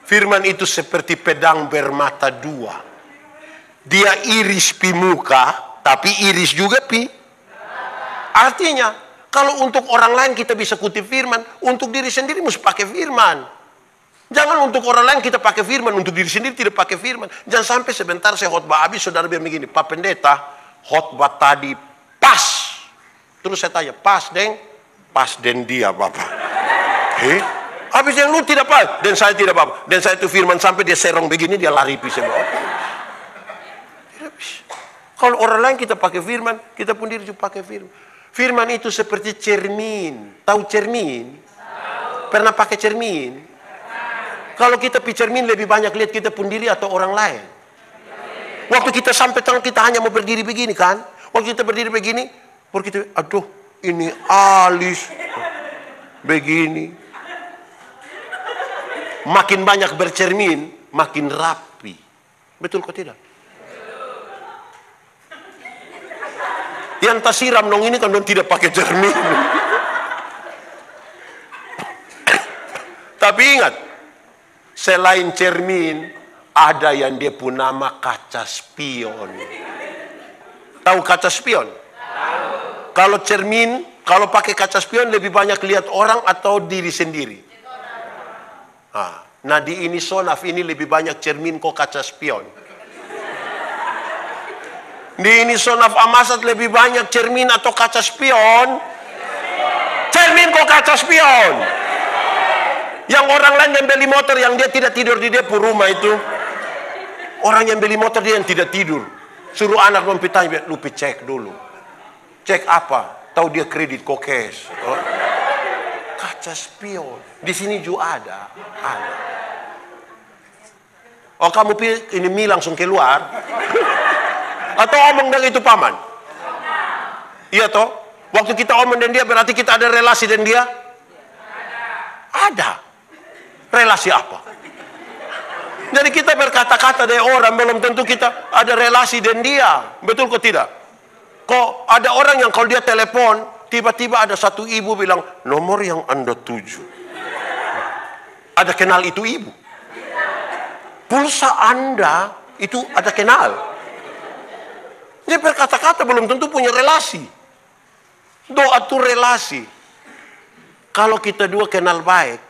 firman itu seperti pedang bermata 2. Dia iris pi muka, tapi iris juga pi. Artinya, kalau untuk orang lain kita bisa kutip firman, untuk diri sendiri mesti pakai firman. Jangan untuk orang lain kita pakai firman, untuk diri sendiri tidak pakai firman. Jangan sampai sebentar saya khotbah habis, saudara bilang begini, Pak Pendeta, khotbah tadi pas. Terus saya tanya, pas den dia Bapak. Habis yang lu tidak pas, dan saya tidak Bapak. Dan saya itu firman sampai dia serong begini, dia lari pisah. Kalau orang lain kita pakai firman, kita pun diri juga pakai firman. Firman itu seperti cermin. Tahu cermin? Pernah pakai cermin? Kalau kita pakai cermin lebih banyak lihat kita pun diri atau orang lain. Waktu kita sampai tengah kita hanya mau berdiri begini kan? Waktu kita berdiri begini, baru kita, aduh ini alis begini. Makin banyak bercermin, makin rapi. Betul kok tidak? Yang tak siram dong ini kan dong tidak pakai cermin. Tapi ingat, selain cermin, ada yang dia pun nama kaca spion. Tahu kaca spion? Tahu. Kalau cermin, kalau pakai kaca spion lebih banyak lihat orang atau diri sendiri? Nah di ini Sonaf ini lebih banyak cermin kok kaca spion. Di ini Sonaf Amasat lebih banyak cermin atau kaca spion? Cermin kok kaca spion? Yang orang lain yang beli motor yang dia tidak tidur di dia rumah itu. Orang yang beli motor dia yang tidak tidur. Suruh anak bertanya, lu cek dulu. Cek apa? Tahu dia kredit kok cash. Kaca spion. Di sini juga ada. Oh kamu pilih ini mie langsung keluar? Atau omong dengan itu paman? Iya toh? Waktu kita omong dengan dia berarti kita ada relasi dengan dia? Ada. Relasi apa? Jadi kita berkata-kata dengan orang belum tentu kita ada relasi dengan dia. Betul kok tidak? Kok ada orang yang kalau dia telepon tiba-tiba ada satu ibu bilang nomor yang Anda tuju. Ada kenal itu ibu. Pulsa Anda itu ada kenal. Dia berkata-kata belum tentu punya relasi. Doa itu relasi. Kalau kita dua kenal baik,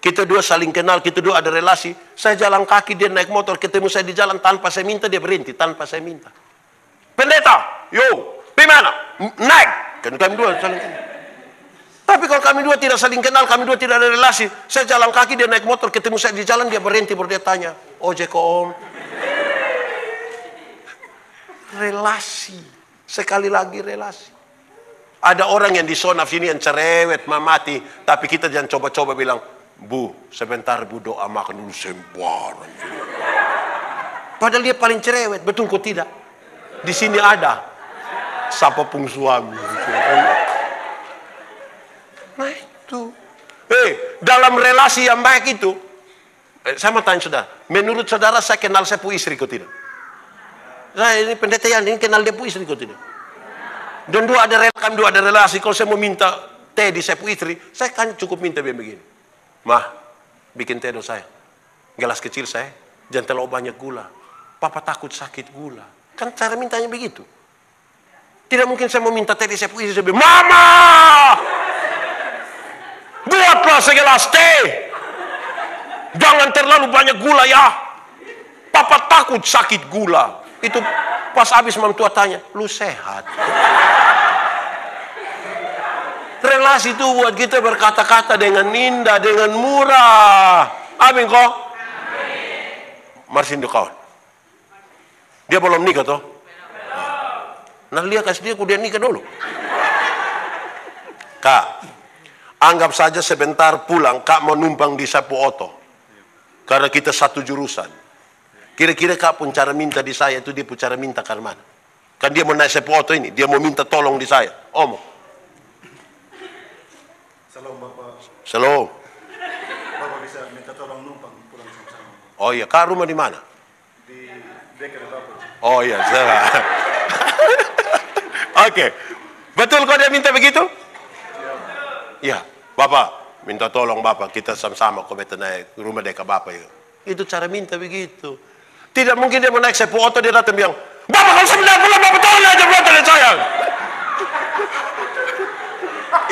kita dua saling kenal, kita dua ada relasi. Saya jalan kaki, dia naik motor, ketemu saya di jalan tanpa saya minta, dia berhenti tanpa saya minta. Pendeta, yo, gimana? Naik. Kan kami dua saling kenal. Tapi kalau kami dua tidak saling kenal, kami dua tidak ada relasi, saya jalan kaki, dia naik motor, ketemu saya di jalan, dia berhenti, baru dia tanya, ojek om. Relasi. Sekali lagi relasi. Ada orang yang di Sonaf sini yang cerewet, mamati. Tapi kita jangan coba-coba bilang, Bu, sebentar Bu doa makan dulu sembaran. Padahal dia paling cerewet. Betul kok tidak? Di sini ada. Sapopung suami. Nah itu. Dalam relasi yang baik itu. Saya mau tanya saudara. Menurut saudara saya kenal saya punya istri kok tidak? Saya ini pendeta yang ini kenal dia pu istri kok tidak? Dan kami dua ada relasi. Kalau saya mau minta teh di saya pu istri, saya kan cukup minta begini. Mah, bikin teh dong saya. Gelas kecil saya, jangan terlalu banyak gula. Papa takut sakit gula. Kan cara mintanya begitu. Tidak mungkin saya mau minta teh di saya pu istri, saya bilang, Mama! Buatlah segelas teh! Jangan terlalu banyak gula ya. Papa takut sakit gula. Itu pas habis mam tua tanya, lu sehat? Relasi itu buat kita berkata-kata dengan indah, dengan murah. Amin kok? Marsindo kawan. Dia belum nikah toh? Nah dia kasih dia kuliah nikah dulu. Kak, anggap saja sebentar pulang Kak mau numpang di Sapu Oto. Karena kita satu jurusan. Kira-kira Kak pun cara minta di saya itu dia pun cara minta ke mana? Kan dia mau naik Sapu Oto ini, dia mau minta tolong di saya. Om.
Salam Bapak.
Salam.
Bapak bisa minta tolong numpang pulang sama-sama.
Oh iya, Kak rumah di mana?
Di dekat Bapak.
Oh iya, saya. Oke. Betul kok dia minta begitu? Iya. Bapak, minta tolong Bapak, kita sama-sama kok beta naik rumah dekat Bapak ya. Itu cara minta begitu. Tidak mungkin dia mau naik Sapu Oto dia datang bilang, Bapak kalau sebentar pulang Bapak tolong aja motor saya.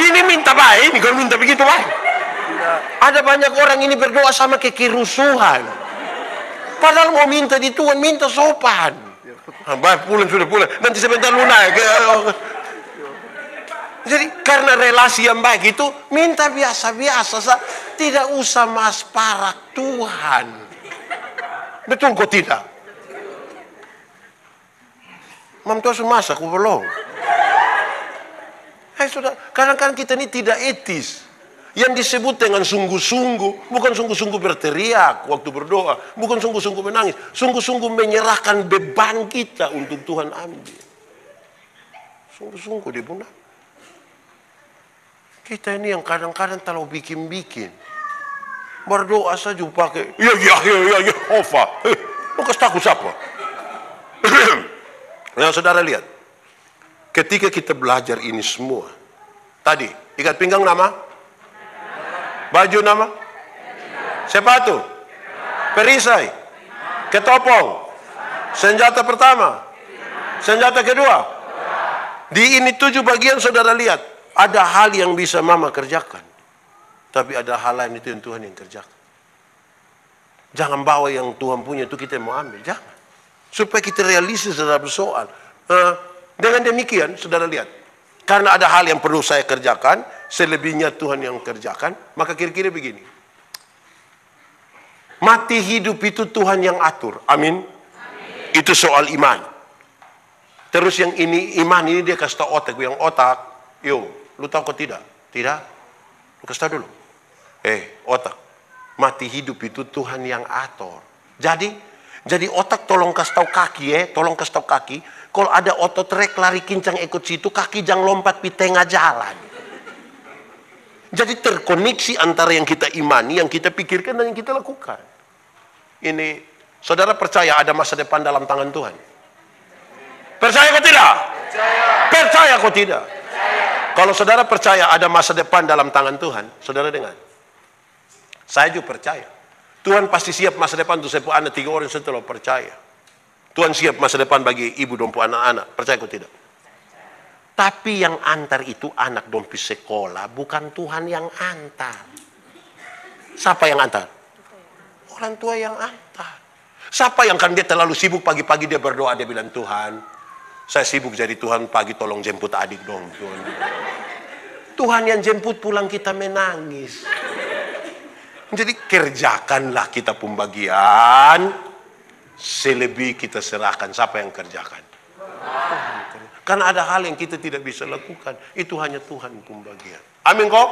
Ini minta baik, ini kalau minta begitu baik. Ada banyak orang ini berdoa sama kerusuhan. Padahal mau minta di Tuhan, minta sopan. Baik pulang sudah pulang, nanti sebentar lu naik. Jadi karena relasi yang baik itu minta biasa-biasa, tidak usah mas parak Tuhan. Betul kok tidak? Mam tua sudah masak, aku belum. Sudah, kadang-kadang kita ini tidak etis. Yang disebut dengan sungguh-sungguh, bukan sungguh-sungguh berteriak waktu berdoa, bukan sungguh-sungguh menangis, sungguh-sungguh menyerahkan beban kita untuk Tuhan ambil. Sungguh-sungguh dia bunda. Kita ini yang kadang-kadang terlalu bikin-bikin. Berdoa saja pakai, ya, Hova. Lu kasih takut siapa? Nah, saudara lihat. Ketika kita belajar ini semua. Tadi, ikat pinggang nama? Baju nama? Sepatu? Perisai? Ketopong? Senjata pertama? Senjata kedua? Di ini 7 bagian saudara lihat. Ada hal yang bisa mama kerjakan. Tapi ada hal lain itu yang Tuhan yang kerjakan. Jangan bawa yang Tuhan punya itu kita mau ambil. Jangan. Supaya kita realistis dalam soal. Dengan demikian, saudara lihat. Karena ada hal yang perlu saya kerjakan. Selebihnya Tuhan yang kerjakan. Maka kira-kira begini. Mati hidup itu Tuhan yang atur. Amin. Itu soal iman. Terus yang ini, iman ini dia kasih tahu otak. Yang otak, lu tahu kok tidak? Tidak? Lu kasih tahu dulu. Otak. Mati hidup itu Tuhan yang atur. Jadi otak tolong kasih tahu kaki tolong kasih tahu kaki. Kalau ada otot rek lari kincang ikut situ, kaki jangan lompat di tengah jalan. Jadi terkoneksi antara yang kita imani, yang kita pikirkan dan yang kita lakukan. Ini saudara percaya ada masa depan dalam tangan Tuhan? Percaya kok tidak? Percaya kok tidak? Kalau saudara percaya ada masa depan dalam tangan Tuhan, saudara dengar. Saya juga percaya. Tuhan pasti siap masa depan untuk saya anak 3 orang setelah percaya. Tuhan siap masa depan bagi ibu dan anak-anak. Percaya kok tidak? Tapi yang antar itu anak dompi sekolah, bukan Tuhan yang antar. Siapa yang antar? Orang tua yang antar. Siapa yang kan dia terlalu sibuk pagi-pagi dia berdoa, dia bilang, Tuhan, saya sibuk jadi Tuhan, pagi tolong jemput adik dong. Tuhan yang jemput pulang kita menangis. Jadi kerjakanlah kita pembagian. Selebih kita serahkan. Siapa yang kerjakan? Karena ada hal yang kita tidak bisa lakukan. Itu hanya Tuhan pembagian. Amin kok?